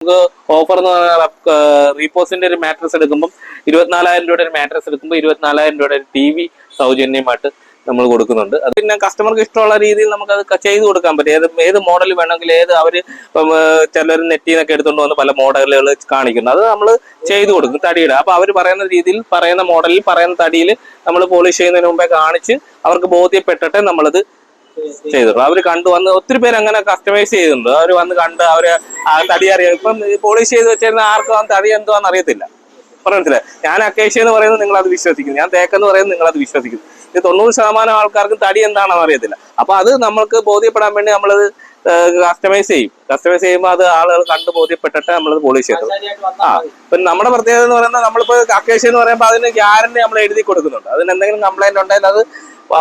Offer എന്ന് പറഞ്ഞാൽ റീപോസിന്റെ ഒരു മാട്രസ് എടുക്കുമ്പോൾ 24,000 രൂപയുടെ ഒരു മാട്രസ് എടുക്കുമ്പോൾ 24,000 രൂപയുടെ ഒരു TV സൗജന്യമായിട്ട് നമ്മൾ കൊടുക്കുന്നുണ്ട്. അത് പിന്നെ കസ്റ്റമർക്ക് ഇഷ്ടമുള്ള രീതിയിൽ നമുക്ക് അത് ചെയ്തു കൊടുക്കാൻ പറ്റും. ഏത് മോഡൽ വേണമെങ്കിൽ അവര് ചിലർ നെറ്റിൽ നിന്നൊക്കെ എടുത്തുകൊണ്ട് വന്ന് പല മോഡലുകൾ കാണിക്കുന്നു. അത് നമ്മൾ ചെയ്തു കൊടുക്കും തടിയുടെ. അപ്പൊ അവർ പറയുന്ന രീതിയിൽ പറയുന്ന മോഡലിൽ പറയുന്ന തടിയിൽ നമ്മൾ പോളിഷ് ചെയ്യുന്നതിന് മുമ്പേ കാണിച്ച് അവർക്ക് ബോധ്യപ്പെട്ടിട്ട് നമ്മളത് ചെയ്തിട്ടുള്ളൂ. അവർ കണ്ടുവന്ന് ഒത്തിരി പേര് അങ്ങനെ കസ്റ്റമൈസ് ചെയ്തിട്ടുണ്ട്. അവർ വന്ന് കണ്ട് അവര് തടി അറിയാം. ഇപ്പം പോളിഷ് ചെയ്ത് വെച്ചിരുന്ന ആർക്കും തടി എന്തുവാന്ന് അറിയത്തില്ല. പറഞ്ഞില്ലേ, ഞാൻ അക്കേഷ്യ എന്ന് പറയുന്നത് നിങ്ങൾ അത് വിശ്വസിക്കുന്നു, ഞാൻ തേക്കെന്ന് പറയുന്നത് നിങ്ങൾ അത് വിശ്വസിക്കുന്നു. ഇത് 90% ആൾക്കാർക്കും തടി എന്താണെന്ന് അറിയത്തില്ല. അപ്പൊ അത് നമ്മൾക്ക് ബോധ്യപ്പെടാൻ വേണ്ടി നമ്മളത് കസ്റ്റമൈസ് ചെയ്യും. കസ്റ്റമൈസ് ചെയ്യുമ്പോൾ അത് ആളുകൾ കണ്ട് ബോധ്യപ്പെട്ടിട്ട് നമ്മളത് പോളിഷ് ചെയ്തു. പിന്നെ നമ്മുടെ പ്രത്യേകത എന്ന് പറയുന്നത് നമ്മളിപ്പോ അക്കേഷ്യ എന്ന് പറയുമ്പോൾ അതിന് ഗ്യാരണ്ടി നമ്മൾ എഴുതി കൊടുക്കുന്നുണ്ട്. അതിന് എന്തെങ്കിലും കംപ്ലൈന്റ് ഉണ്ടെങ്കിൽ അത്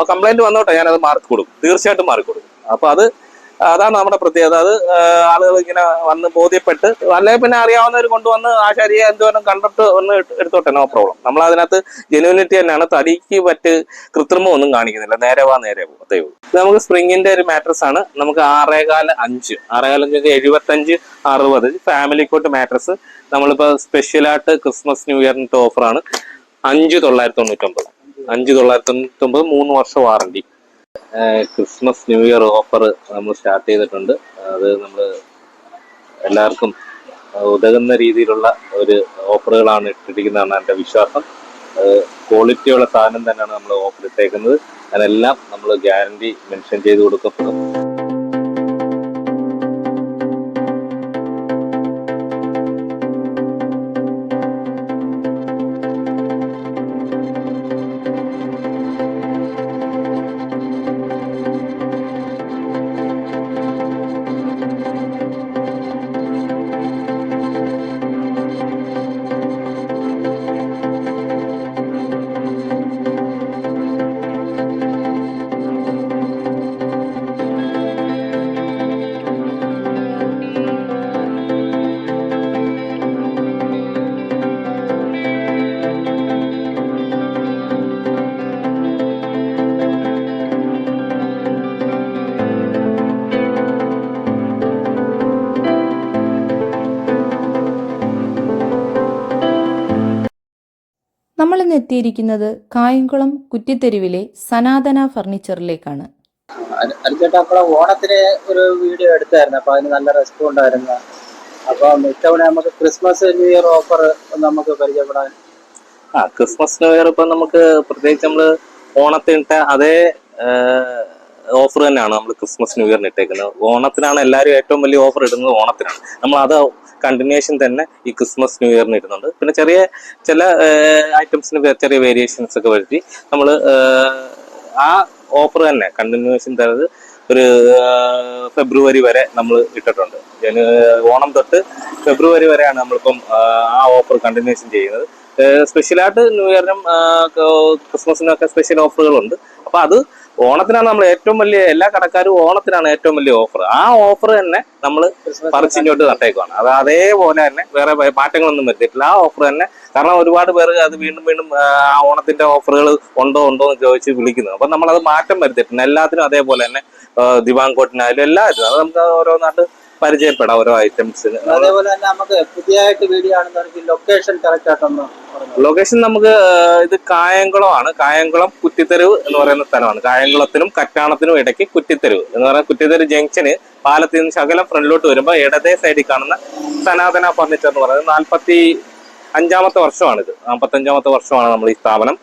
കംപ്ലൈന്റ് വന്നോട്ടെ, ഞാനത് മാർക്ക് കൊടുക്കും, തീർച്ചയായിട്ടും മാർക്ക് കൊടുക്കും. അപ്പൊ അതാണ് നമ്മുടെ പ്രത്യേകത. അത് ആളുകൾ ഇങ്ങനെ വന്ന് ബോധ്യപ്പെട്ട് അല്ലെങ്കിൽ പിന്നെ അറിയാവുന്നവർ കൊണ്ടുവന്ന് ആ ശരിയെ എന്തോരം കണ്ടിട്ട് ഒന്ന് എടുത്തോട്ടെ, നോ പ്രോബ്ലം. നമ്മൾ അതിനകത്ത് ജെനുവിനിറ്റി തന്നെയാണ്. തടിക്ക് മറ്റ് കൃത്രിമം ഒന്നും കാണിക്കുന്നില്ല. നേരെ പോകും. ഇത് നമുക്ക് സ്പ്രിങ്ങിന്റെ ഒരു മാട്രസ് ആണ്. നമുക്ക് 6.5 75 60 ഫാമിലി കോട്ട് മാട്രസ് നമ്മളിപ്പോ സ്പെഷ്യലായിട്ട് ക്രിസ്മസ് ന്യൂ ഇയറിന്റെ ഓഫറാണ്. 5,999 3 വർഷം warranty. Christmas new year offer നമ്മൾ സ്റ്റാർട്ട് ചെയ്തിട്ടുണ്ട്. അത് നമ്മൾ എല്ലാവർക്കും ഉതകുന്ന രീതിയിലുള്ള ഒരു ഓഫറുകളാണ് ഇട്ടിരിക്കുന്നതാണ് എൻ്റെ വിശ്വാസം. ക്വാളിറ്റിയുള്ള സാധനം തന്നെയാണ് നമ്മൾ ഓഫർ ഇട്ടേക്കുന്നത്. അതിനെല്ലാം നമ്മൾ ഗ്യാരണ്ടി മെൻഷൻ ചെയ്ത് കൊടുക്കപ്പെടും. നമ്മളിന്ന് എത്തിയിരിക്കുന്നത് കായംകുളം കുറ്റിത്തെരുവിലെ സനാതന ഫർണിച്ചറിലേക്കാണ്. അപ്പോഴെ ഓണത്തിന് ഒരു വീഡിയോ എടുത്തായിരുന്നു. അപ്പൊ അതിന് നല്ല റെസ്പോണ്ട് ആയിരുന്നു. അപ്പൊ ഇത്തവണ നമുക്ക് ക്രിസ്മസ് ന്യൂ ഇയർ ഓഫർ നമുക്ക് പരിചയപ്പെടാൻ. ക്രിസ്മസ് ന്യൂ ഇയർ ഇപ്പൊ നമുക്ക് പ്രത്യേകിച്ച് നമ്മള് ഓണത്തിനിട്ട അതേ ഓഫർ തന്നെയാണ് നമ്മൾ ക്രിസ്മസ് ന്യൂ ഇയറിന് ഇട്ടേക്കുന്നത്. ഓണത്തിനാണ് എല്ലാവരും ഏറ്റവും വലിയ ഓഫർ ഇടുന്നത്. ഓണത്തിനാണ് നമ്മൾ അത് കണ്ടിന്യൂഷൻ തന്നെ ഈ ക്രിസ്മസ് ന്യൂ ഇയറിന് ഇടുന്നുണ്ട്. പിന്നെ ചില ഐറ്റംസിന് ചെറിയ വേരിയേഷൻസ് ഒക്കെ വരുത്തി നമ്മൾ ആ ഓഫർ തന്നെ കണ്ടിന്യൂഷൻ തരുന്നത് ഒരു ഫെബ്രുവരി വരെ നമ്മൾ ഇട്ടിട്ടുണ്ട്. ഓണം തൊട്ട് ഫെബ്രുവരി വരെയാണ് നമ്മളിപ്പം ആ ഓഫർ കണ്ടിന്യൂഷൻ ചെയ്യുന്നത്. സ്പെഷ്യലായിട്ട് ന്യൂ ഇയറിനും ക്രിസ്മസിനും ഒക്കെ സ്പെഷ്യൽ ഓഫറുകളുണ്ട്. അപ്പൊ അത് ഓണത്തിനാണ് നമ്മൾ ഏറ്റവും വലിയ, എല്ലാ കടക്കാരും ഓണത്തിനാണ് ഏറ്റവും വലിയ ഓഫർ. ആ ഓഫർ തന്നെ നമ്മൾ പറിച്ചിങ്ങോട്ട് നട്ടേക്കുവാണ്. അത് അതേപോലെ തന്നെ വേറെ മാറ്റങ്ങളൊന്നും വരുത്തിയിട്ടില്ല. ആ ഓഫർ തന്നെ. കാരണം ഒരുപാട് പേര് അത് വീണ്ടും ആ ഓണത്തിന്റെ ഓഫറുകൾ ഉണ്ടോ എന്ന് ചോദിച്ച് വിളിക്കുന്നു. അപ്പൊ നമ്മളത് മാറ്റം വരുത്തിയിട്ടുണ്ട്. എല്ലാത്തിനും അതേപോലെ തന്നെ ദിവാങ്കോട്ടിനായാലും എല്ലാത്തിനും അത് നമുക്ക് ഓരോന്നായിട്ട് പരിചയപ്പെടാം ഓരോ ഐറ്റംസിന്. അതേപോലെ തന്നെ നമുക്ക് പുതിയതായിട്ട് വീഡിയോ ആണെന്ന് ലൊക്കേഷൻ കറക്റ്റ് ആയിട്ടൊന്ന്. ലൊക്കേഷൻ നമുക്ക് ഇത് കായംകുളമാണ്. കായംകുളം കുറ്റിത്തെരുവ് എന്ന് പറയുന്ന സ്ഥലമാണ്. കായംകുളത്തിനും കറ്റാണത്തിനും ഇടയ്ക്ക് കുറ്റിത്തെരുവ് എന്ന് പറയുന്ന കുറ്റിത്തെരുവ് ജംഗ്ഷന് പാലത്തിൽ നിന്ന് ശകലം ഫ്രണ്ടിലോട്ട് വരുമ്പോൾ ഇടതേ സൈഡിൽ കാണുന്ന സനാതന ഫർണിച്ചർ എന്ന് പറയുന്നത് 45-ാമത്തെ വർഷമാണിത്. 45-ാമത്തെ വർഷമാണ് നമ്മൾ ഈ സ്ഥാപനം.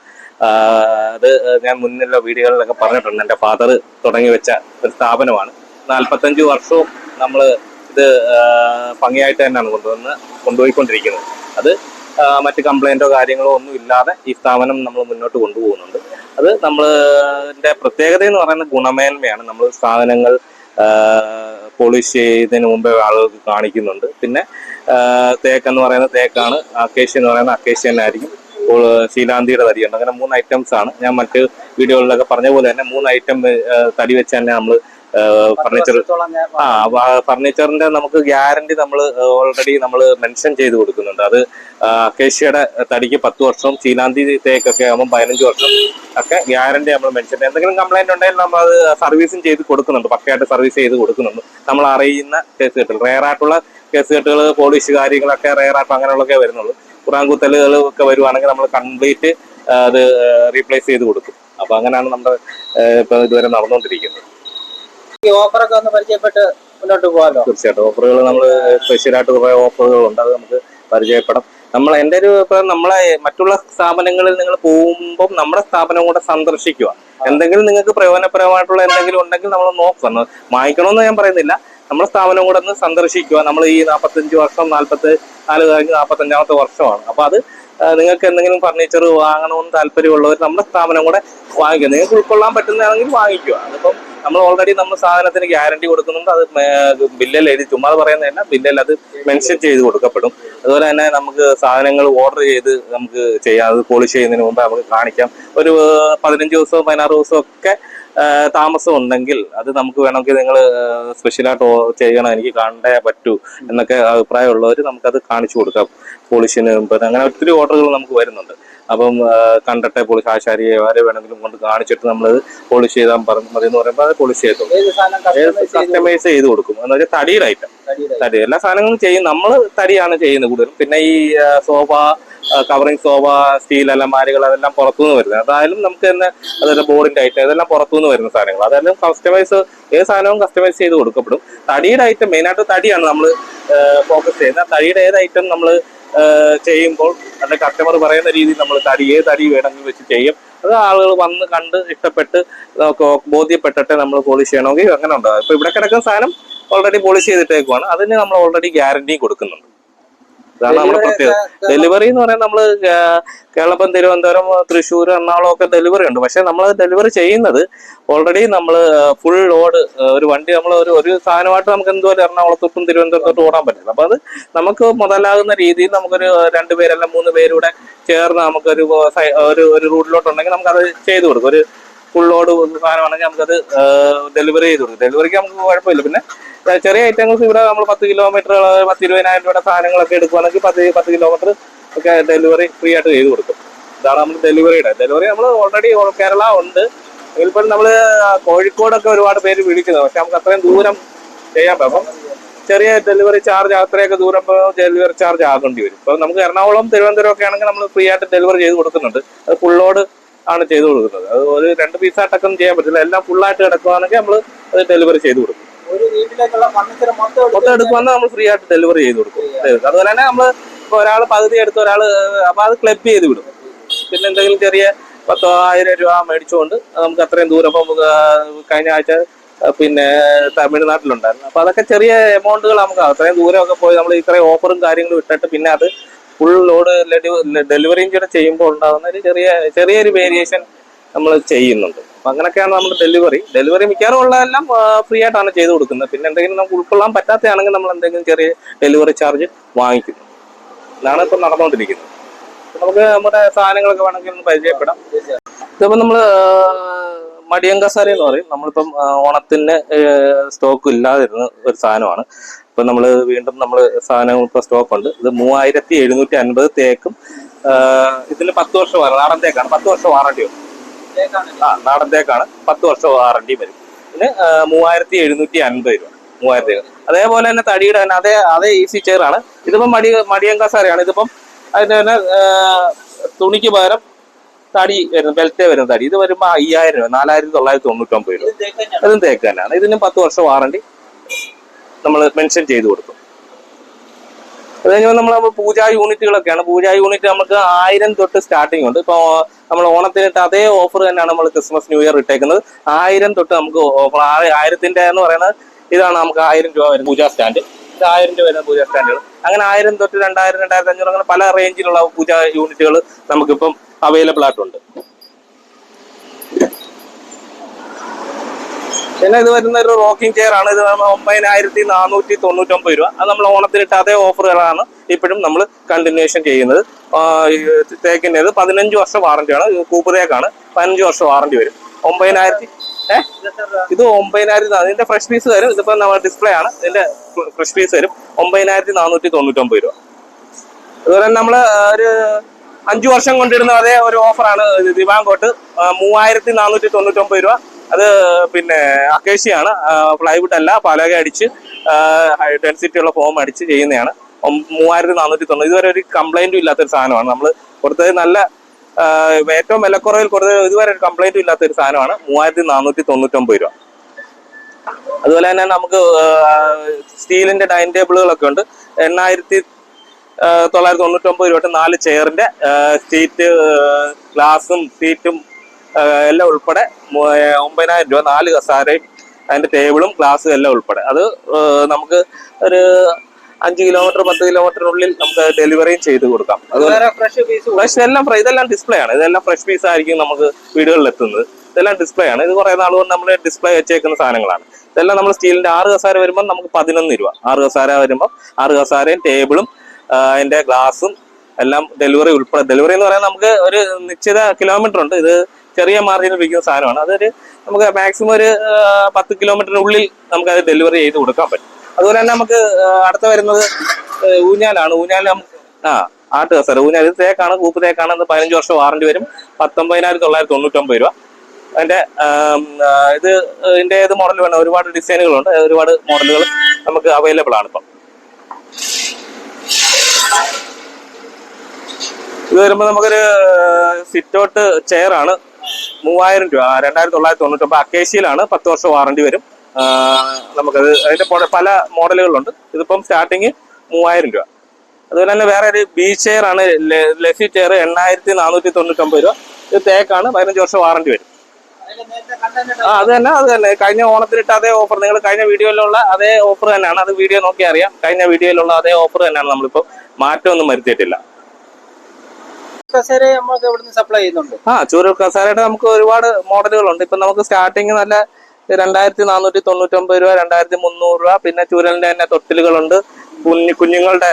അത് ഞാൻ മുന്നിലുള്ള വീഡിയോകളിലൊക്കെ പറഞ്ഞിട്ടുണ്ട്. എൻ്റെ ഫാദർ തുടങ്ങി വെച്ച ഒരു സ്ഥാപനമാണ്. 45 വർഷവും നമ്മൾ ഇത് ഭംഗിയായിട്ട് തന്നെയാണ് കൊണ്ടുപോയിക്കൊണ്ടിരിക്കുന്നത്. അത് മറ്റ് കംപ്ലൈൻറ്റോ കാര്യങ്ങളോ ഒന്നും ഇല്ലാതെ ഈ സ്ഥാപനം നമ്മൾ മുന്നോട്ട് കൊണ്ടുപോകുന്നുണ്ട്. അത് നമ്മളിൻ്റെ പ്രത്യേകത എന്ന് പറയുന്ന ഗുണമേന്മയാണ്. നമ്മൾ സാധനങ്ങൾ പോളിഷ് ചെയ്തതിന് മുമ്പേ ആളുകൾക്ക് കാണിക്കുന്നുണ്ട്. പിന്നെ തേക്കെന്ന് പറയുന്ന തേക്കാണ്, അക്കേഷ്യ എന്ന് പറയുന്ന അക്കേഷ്യ തന്നെ ആയിരിക്കും. ശീലാന്തിയുടെ തടിയുണ്ട്. അങ്ങനെ 3 ഐറ്റംസ് ആണ്. ഞാൻ മറ്റ് വീഡിയോകളിലൊക്കെ പറഞ്ഞ പോലെ തന്നെ 3 ഐറ്റം തടി വെച്ച് തന്നെ നമ്മൾ ഫർണിച്ചറിന്റെ നമുക്ക് ഗ്യാരണ്ടി നമ്മൾ ഓൾറെഡി നമ്മൾ മെൻഷൻ ചെയ്ത് കൊടുക്കുന്നുണ്ട്. അത് അക്കേഷ്യയുടെ തടിക്ക് 10 വർഷവും ശീലാന്തി തേക്കൊക്കെ ആകുമ്പോൾ 15 വർഷം ഒക്കെ ഗ്യാരണ്ടി നമ്മൾ മെൻഷൻ. എന്തെങ്കിലും കംപ്ലൈന്റ് ഉണ്ടെങ്കിൽ നമ്മൾ അത് സർവീസും ചെയ്ത് കൊടുക്കുന്നുണ്ട്. പക്കയായിട്ട് സർവീസ് ചെയ്ത് കൊടുക്കുന്നുണ്ട്. നമ്മൾ അറിയുന്ന കേസ് കിട്ടും. റെയർ ആയിട്ടുള്ള കേസുകെട്ടുകൾ പോളിഷ് കാര്യങ്ങളൊക്കെ റെയറായിട്ട് അങ്ങനെയുള്ളതൊക്കെ വരുന്നുള്ളൂ. കുറാങ്കുത്തലുകൾ ഒക്കെ വരുവാണെങ്കിൽ നമ്മൾ കംപ്ലീറ്റ് അത് റീപ്ലേസ് ചെയ്ത് കൊടുക്കും. അപ്പൊ അങ്ങനെയാണ് നമ്മുടെ ഇപ്പൊ ഇതുവരെ നടന്നുകൊണ്ടിരിക്കുന്നത്. ഈ ഓഫറൊക്കെ ഒന്ന് പരിചയപ്പെട്ട് മുന്നോട്ട് പോകാമല്ലോ. തീർച്ചയായിട്ടും ഓഫറുകൾ നമ്മൾ സ്പെഷ്യലായിട്ട് കുറെ ഓഫറുകളുണ്ട്, അത് നമുക്ക് പരിചയപ്പെടാം. എൻ്റെ ഒരു ഇപ്പൊ നമ്മളെ മറ്റുള്ള സ്ഥാപനങ്ങളിൽ നിങ്ങൾ പോകുമ്പോൾ നമ്മുടെ സ്ഥാപനം കൂടെ സന്ദർശിക്കുക. എന്തെങ്കിലും നിങ്ങൾക്ക് പ്രയോജനപരമായിട്ടുള്ള എന്തെങ്കിലും ഉണ്ടെങ്കിൽ നമ്മൾ നോക്കാം. വാങ്ങിക്കണമെന്ന് ഞാൻ പറയുന്നില്ല, നമ്മുടെ സ്ഥാപനം കൂടെ ഒന്ന് സന്ദർശിക്കുക. നമ്മൾ ഈ 45 വർഷം 44 കഴിഞ്ഞ് 45ാമത്തെ വർഷമാണ്. അപ്പൊ അത് നിങ്ങൾക്ക് എന്തെങ്കിലും ഫർണിച്ചർ വാങ്ങണമെന്ന് താല്പര്യമുള്ളവർ നമ്മുടെ സ്ഥാപനം കൂടെ വാങ്ങിക്കുക. നിങ്ങൾക്ക് ഉൾക്കൊള്ളാൻ പറ്റുന്നതാണെങ്കിൽ വാങ്ങിക്കുക. അതിപ്പം നമ്മൾ ഓൾറെഡി നമ്മൾ സാധനത്തിന് ഗ്യാരണ്ടി കൊടുക്കുന്നുണ്ട്. അത് ബില്ലിൽ എഴുതി ചുമ്മാ പറയുന്നതല്ല, ബില്ലിൽ അത് മെൻഷൻ ചെയ്ത് കൊടുക്കപ്പെടും. അതുപോലെ തന്നെ നമുക്ക് സാധനങ്ങൾ ഓർഡർ ചെയ്ത് നമുക്ക് ചെയ്യാം. അത് പോളിഷ് ചെയ്യുന്നതിന് മുമ്പ് നമുക്ക് കാണിക്കാം. ഒരു 15 ദിവസവും 16 ദിവസവും ഒക്കെ താമസം ഉണ്ടെങ്കിൽ അത് നമുക്ക് വേണമെങ്കിൽ നിങ്ങൾ സ്പെഷ്യലായിട്ട് ചെയ്യണം, എനിക്ക് കണ്ടേ പറ്റൂ എന്നൊക്കെ അഭിപ്രായമുള്ളവർ നമുക്കത് കാണിച്ചു കൊടുക്കാം. പോളിഷിന് പിന്നെ അങ്ങനെ ഒത്തിരി ഓർഡറുകൾ നമുക്ക് വരുന്നുണ്ട്. അപ്പം കണ്ടിട്ടെ പോളിഷ് ആശാരിയെ ആരെ വേണമെങ്കിലും കൊണ്ട് കാണിച്ചിട്ട് നമ്മളത് പോളിഷ് ചെയ്താൽ മതി എന്ന് പറയുമ്പോൾ അത് പോളിഷ് ചെയ്തു കസ്റ്റമൈസ് ചെയ്ത് കൊടുക്കും. എന്ന് വെച്ചാൽ തടിയുടെ ഐറ്റം, തടി എല്ലാ സാധനങ്ങളും ചെയ്യും. നമ്മൾ തടിയാണ് ചെയ്യുന്നത് കൂടുതലും. പിന്നെ ഈ സോഫ, കവറിങ് സോഫ, സ്റ്റീൽ അലമാരികൾ അതെല്ലാം പുറത്തുനിന്ന് വരുന്നത്. അതായാലും നമുക്ക് തന്നെ അതെല്ലാം ബോർഡിന്റെ ഐറ്റം ഇതെല്ലാം പുറത്തുനിന്ന് വരുന്ന സാധനങ്ങൾ. അതെല്ലാം കസ്റ്റമൈസ്, ഏത് സാധനവും കസ്റ്റമൈസ് ചെയ്ത് കൊടുക്കപ്പെടും. തടിയുടെ ഐറ്റം മെയിനായിട്ട് തടിയാണ് നമ്മൾ ഫോക്കസ് ചെയ്യുന്നത്. തടിയുടെ ഏത് ഐറ്റം നമ്മൾ ചെയ്യുമ്പോൾ അതിന്റെ കസ്റ്റമർ പറയുന്ന രീതിയിൽ നമ്മൾ ഏത് തടി വേണമെങ്കിൽ വെച്ച് ചെയ്യും. അത് ആളുകൾ വന്ന് കണ്ട് ഇഷ്ടപ്പെട്ട് ബോധ്യപ്പെട്ടിട്ട് നമ്മൾ പോളിഷ് ചെയ്യണമെങ്കിൽ അങ്ങനെ ഉണ്ടാകും. ഇപ്പൊ ഇവിടെ കിടക്കുന്ന സാധനം ഓൾറെഡി പോളിഷ് ചെയ്തിട്ടേക്കുവാണ്. അതിന് നമ്മൾ ഓൾറെഡി ഗ്യാരണ്ടി കൊടുക്കുന്നുണ്ട്. ഇതാണ് നമ്മുടെ പ്രത്യേകത. ഡെലിവറി എന്ന് പറയുന്നത് നമ്മള് കേരളം, തിരുവനന്തപുരം, തൃശ്ശൂർ, എറണാകുളം ഒക്കെ ഡെലിവറി ഉണ്ട്. പക്ഷെ നമ്മൾ ഡെലിവറി ചെയ്യുന്നത് ഓൾറെഡി നമ്മൾ ഫുൾ ലോഡ് ഒരു വണ്ടി നമ്മൾ ഒരു സാധനമായിട്ട് നമുക്ക് എന്തോരം എറണാകുളത്തോട്ടും തിരുവനന്തപുരത്തോട്ടും ഓടാൻ പറ്റില്ല. അപ്പൊ അത് നമുക്ക് മുതലാകുന്ന രീതിയിൽ നമുക്കൊരു 2 പേരല്ല 3 പേരൂടെ ചേർന്ന് നമുക്കൊരു ഒരു റൂട്ടിലോട്ടുണ്ടെങ്കിൽ നമുക്കത് ചെയ്തു കൊടുക്കും. ഒരു ഫുൾ ലോഡ് സാധനമാണെങ്കിൽ നമുക്കത് ഡെലിവറി ചെയ്ത് കൊടുക്കും. ഡെലിവറിക്ക് നമുക്ക് കുഴപ്പമില്ല. പിന്നെ ചെറിയ ഐറ്റങ്ങൾക്ക് ഇവിടെ നമ്മൾ 10 കിലോമീറ്റർ 10-20,000 രൂപയുടെ സാധനങ്ങളൊക്കെ എടുക്കുകയാണെങ്കിൽ 10 കിലോമീറ്റർ ഒക്കെ ഡെലിവറി ഫ്രീ ആയിട്ട് ചെയ്ത് കൊടുക്കും. ഇതാണ് നമ്മൾ ഡെലിവറി നമ്മൾ ഓൾറെഡി കേരള ഉണ്ട്. എങ്കിൽപ്പോഴും നമ്മൾ കോഴിക്കോടൊക്കെ ഒരുപാട് പേര് വിളിക്കുന്നത്, പക്ഷെ നമുക്ക് അത്രയും ദൂരം ചെയ്യാൻ പറ്റും. അപ്പം ചെറിയ ഡെലിവറി ചാർജ്, അത്രയൊക്കെ ദൂരം ഡെലിവറി ചാർജ് ആകേണ്ടി വരും. ഇപ്പം നമുക്ക് എറണാകുളം, തിരുവനന്തപുരം ഒക്കെ ആണെങ്കിൽ നമ്മൾ ഫ്രീ ആയിട്ട് ഡെലിവറി ചെയ്ത് കൊടുക്കുന്നുണ്ട്. അത് ഫുൾ ലോഡ് ആണ് ചെയ്ത് കൊടുക്കുന്നത്. അത് ഒരു 2 പീസായിട്ടൊക്കെ ചെയ്യാൻ പറ്റില്ല. എല്ലാം ഫുള്ളായിട്ട് കിടക്കുകയാണെങ്കിൽ നമ്മൾ അത് ഡെലിവറി ചെയ്ത് കൊടുക്കും. ഒരു വീട്ടിലേക്കുള്ള ഫർണിച്ചർ മൊത്തം എടുക്കുവാണെങ്കിൽ നമ്മൾ ഫ്രീ ആയിട്ട് ഡെലിവറി ചെയ്ത് കൊടുക്കും. അതുപോലെ തന്നെ നമ്മൾ ഇപ്പോൾ ഒരാൾ പകുതി എടുത്ത് ഒരാൾ അപ്പൊ അത് ക്ലബ് ചെയ്ത് വിടും. പിന്നെ എന്തെങ്കിലും ചെറിയ 10,000 രൂപ മേടിച്ചുകൊണ്ട് നമുക്ക് അത്രയും ദൂരം, ഇപ്പം കഴിഞ്ഞ ആഴ്ച പിന്നെ തമിഴ്നാട്ടിലുണ്ടായിരുന്നു. അപ്പൊ അതൊക്കെ ചെറിയ എമൗണ്ടുകൾ നമുക്ക് അത്രയും ദൂരമൊക്കെ പോയി നമ്മൾ ഇത്രയും ഓഫറും കാര്യങ്ങളും ഇട്ടിട്ട് പിന്നെ അത് ഫുൾ ലോഡ് ഡെലിവറിയും കൂടെ ചെയ്യുമ്പോൾ ഉണ്ടാകുന്ന ഒരു ചെറിയൊരു വേരിയേഷൻ നമ്മൾ ചെയ്യുന്നുണ്ട്. അപ്പൊ അങ്ങനെയൊക്കെയാണ് നമ്മൾ ഡെലിവറി മിക്കവാറും ഉള്ളതെല്ലാം ഫ്രീ ആയിട്ടാണ് ചെയ്ത് കൊടുക്കുന്നത്. പിന്നെ എന്തെങ്കിലും നമുക്ക് ഉൾക്കൊള്ളാൻ പറ്റാത്തതാണെങ്കിൽ നമ്മൾ എന്തെങ്കിലും ചെറിയ ഡെലിവറി ചാർജ് വാങ്ങിക്കുന്നു. ഇതാണ് ഇപ്പം നടന്നുകൊണ്ടിരിക്കുന്നത്. നമുക്ക് നമ്മുടെ സാധനങ്ങളൊക്കെ വേണമെങ്കിൽ ഒന്ന് പരിചയപ്പെടാം. ഇതിപ്പോൾ നമ്മൾ മടിയൻ കസാര എന്ന് പറയും. നമ്മളിപ്പം ഓണത്തിന് സ്റ്റോക്ക് ഇല്ലാതിരുന്ന ഒരു സാധനമാണ്. ഇപ്പൊ നമ്മൾ വീണ്ടും സാധനം ഇപ്പൊ സ്റ്റോക്ക് ഉണ്ട്. ഇത് 3750 തേക്കും. ഇതിന് 10 വർഷം നാടൻ തേക്കാണ്. 10 വർഷം വാറണ്ടി വരും. നാടൻ തേക്കാണ്, 10 വർഷം വാറണ്ടി വരും. പിന്നെ 3750 രൂപ. 3000. അതേപോലെ തന്നെ തടിയുടെ തന്നെ അതേ ഈസി ചെയർ ആണ്. ഇതിപ്പം മടിയൻ കസാരയാണ്. ഇതിപ്പം അതിന് തന്നെ തുണിക്ക് പകരം തടി വരുന്ന ബെൽറ്റേ വരുന്ന തടി. ഇത് വരുമ്പോൾ 5000 രൂപ, 4999 രൂപ. അതും തേക്ക് തന്നെയാണ്. ഇതിനും 10 വർഷം വാറണ്ടി നമ്മൾ മെൻഷൻ ചെയ്ത് കൊടുക്കും. അത് കഴിഞ്ഞാൽ നമ്മൾ പൂജാ യൂണിറ്റുകളൊക്കെയാണ്. പൂജാ യൂണിറ്റ് നമുക്ക് 1000 തൊട്ട് സ്റ്റാർട്ടിംഗ് ഉണ്ട്. ഇപ്പോൾ നമ്മൾ ഓണത്തിനിട്ട് അതേ ഓഫർ തന്നെയാണ് നമ്മൾ ക്രിസ്മസ് ന്യൂ ഇയർ ഇട്ടേക്കുന്നത്. 1000 തൊട്ട് നമുക്ക് ഓഫർ. 1000ന്റെ എന്ന് പറയുന്നത് ഇതാണ്. നമുക്ക് 1000 രൂപ വരുന്ന പൂജാ സ്റ്റാൻഡ്. ഇത് 1000 രൂപ വരുന്ന പൂജാ സ്റ്റാൻഡുകൾ. അങ്ങനെ 1000 തൊട്ട് 2000, 2500 അങ്ങനെ പല റേഞ്ചിലുള്ള പൂജാ യൂണിറ്റുകൾ നമുക്കിപ്പം അവൈലബിൾ ആയിട്ടുണ്ട്. പിന്നെ ഇത് വരുന്ന ഒരു റോക്കിംഗ് ചെയർ ആണ്. ഇത് 9499 രൂപ. അത് നമ്മൾ ഓണത്തിനിട്ട് അതേ ഓഫറുകളാണ് ഇപ്പോഴും നമ്മൾ കണ്ടിന്യൂഷൻ ചെയ്യുന്നത്. തേക്കിൻ്റെ 15 വർഷം വാറണ്ടിയാണ്. കൂപ്പ് തേക്കാണ്. 15 വർഷം വാറണ്ടി വരും. 9000. ഇത് 9000. ഇതിന്റെ ഫ്രഷ് പീസ് വരും. ഇതിപ്പോ നമ്മൾ ഡിസ്പ്ലേ ആണ്. ഇതിന്റെ ഫ്രഷ് പീസ് വരും 9499 രൂപ. അതുപോലെ തന്നെ നമ്മള് ഒരു 5 വർഷം കൊണ്ടിരുന്ന അതേ ഒരു ഓഫറാണ് ദിവാങ്കോട്ട്. 3499 രൂപ. അത് പിന്നെ അക്കേഷ്യയാണ്, പ്ലൈവുഡ് അല്ല, പലക അടിച്ച് ഡെൻസിറ്റി ഉള്ള ഫോം അടിച്ച് ചെയ്യുന്നതാണ്. 3490. ഇതുവരെ ഒരു കംപ്ലൈന്റും ഇല്ലാത്തൊരു സാധനമാണ് നമ്മൾ കൊടുത്തത്. നല്ല ഏറ്റവും വിലക്കുറവിൽ കൊടുത്തത് ഇതുവരെ ഒരു കംപ്ലൈന്റും ഇല്ലാത്തൊരു സാധനമാണ്. 3499 രൂപ. അതുപോലെ തന്നെ നമുക്ക് സ്റ്റീലിന്റെ ഡൈനിങ് ടേബിളുകളൊക്കെ ഉണ്ട്. 8999 രൂപ 4 ചെയറിന്റെ സീറ്റ്, ഗ്ലാസും സീറ്റും എല്ലാം ഉൾപ്പെടെ 9000 രൂപ 4 കസാരയും അതിന്റെ ടേബിളും ഗ്ലാസും എല്ലാം ഉൾപ്പെടെ. അത് നമുക്ക് ഒരു 5 കിലോമീറ്റർ 10 കിലോമീറ്ററിനുള്ളിൽ നമുക്ക് ഡെലിവറിയും ചെയ്ത് കൊടുക്കാം. അതുപോലെ ഫ്രഷ് എല്ലാം ഇതെല്ലാം ഡിസ്പ്ലേ ആണ്. ഇതെല്ലാം ഫ്രഷ് പീസ് ആയിരിക്കും നമുക്ക് വീടുകളിൽ എത്തുന്നത്. ഇതെല്ലാം ഡിസ്പ്ലേ ആണ്. ഇത് കുറെ നാൾ കൊണ്ട് നമ്മൾ ഡിസ്പ്ലേ വെച്ചേക്കുന്ന സാധനങ്ങളാണ്. ഇതെല്ലാം നമ്മൾ സ്റ്റീലിന്റെ 6 കസാര വരുമ്പോൾ നമുക്ക് 11 രൂപ. 6 കസാര വരുമ്പോൾ 6 കസാരയും ടേബിളും അതിന്റെ ഗ്ലാസും എല്ലാം ഡെലിവറി ഉൾപ്പെടെ. ഡെലിവറി എന്ന് പറയാൻ നമുക്ക് ഒരു നിശ്ചിത കിലോമീറ്റർ ഉണ്ട്. ഇത് ചെറിയ മാർജിനിൽ വിൽക്കുന്ന സാധനമാണ്. അതൊരു നമുക്ക് മാക്സിമം ഒരു 10 കിലോമീറ്ററിനുള്ളിൽ നമുക്ക് അത് ഡെലിവറി ചെയ്ത് കൊടുക്കാൻ പറ്റും. അതുപോലെ തന്നെ നമുക്ക് അടുത്ത വരുന്നത് ഊഞ്ഞാലാണ്. ഊഞ്ഞാൽ ആട്ട് കസാര ഊഞ്ഞാൽ. ഇത് തേക്കാണ്, കൂപ്പ് തേക്കാണ്. 15 വർഷം വാറണ്ടി വരും. 19,999 രൂപ. അതിന്റെ ഇതിന്റെ ഏത് മോഡൽ വേണം? ഒരുപാട് ഡിസൈനുകളുണ്ട്, ഒരുപാട് മോഡലുകൾ നമുക്ക് അവൈലബിൾ ആണ് ഇപ്പം. ഇത് വരുമ്പോൾ നമുക്കൊരു സിറ്റൗട്ട് ചെയർ ആണ്. 3000 രൂപ. 2999. അക്കേഷ്യയിലാണ്. 10 വർഷം വാറണ്ടി വരും. നമുക്കത് അതിന്റെ പല മോഡലുകളുണ്ട്. ഇതിപ്പം സ്റ്റാർട്ടിങ് 3000 രൂപ. അതുപോലെ തന്നെ വേറെ ഒരു ബീച്ച് ചെയർ ആണ്, ലെസി ചെയർ. 8499 രൂപ. ഇത് തേക്കാണ്. 15 വർഷം വാറണ്ടി വരും. അത് തന്നെ കഴിഞ്ഞ ഓണത്തിനിട്ട് അതേ ഓഫർ. നിങ്ങൾ കഴിഞ്ഞ വീഡിയോയിലുള്ള അതേ ഓഫർ തന്നെയാണ്. അത് വീഡിയോ നോക്കി അറിയാം. കഴിഞ്ഞ വീഡിയോയിലുള്ള അതേ ഓഫർ തന്നെയാണ്. നമ്മളിപ്പോ മാറ്റമൊന്നും വരുത്തിയിട്ടില്ല. സപ്ലൈ ചെയ്യുന്നുണ്ട്. ചൂരൽ കസാരയുടെ നമുക്ക് ഒരുപാട് മോഡലുകളുണ്ട്. ഇപ്പൊ നമുക്ക് സ്റ്റാർട്ടിങ് നല്ല 2499 രൂപ, 2300 രൂപ. പിന്നെ ചൂരലിന്റെ തന്നെ തൊട്ടിലുകളുണ്ട്. കുഞ്ഞുങ്ങളുടെ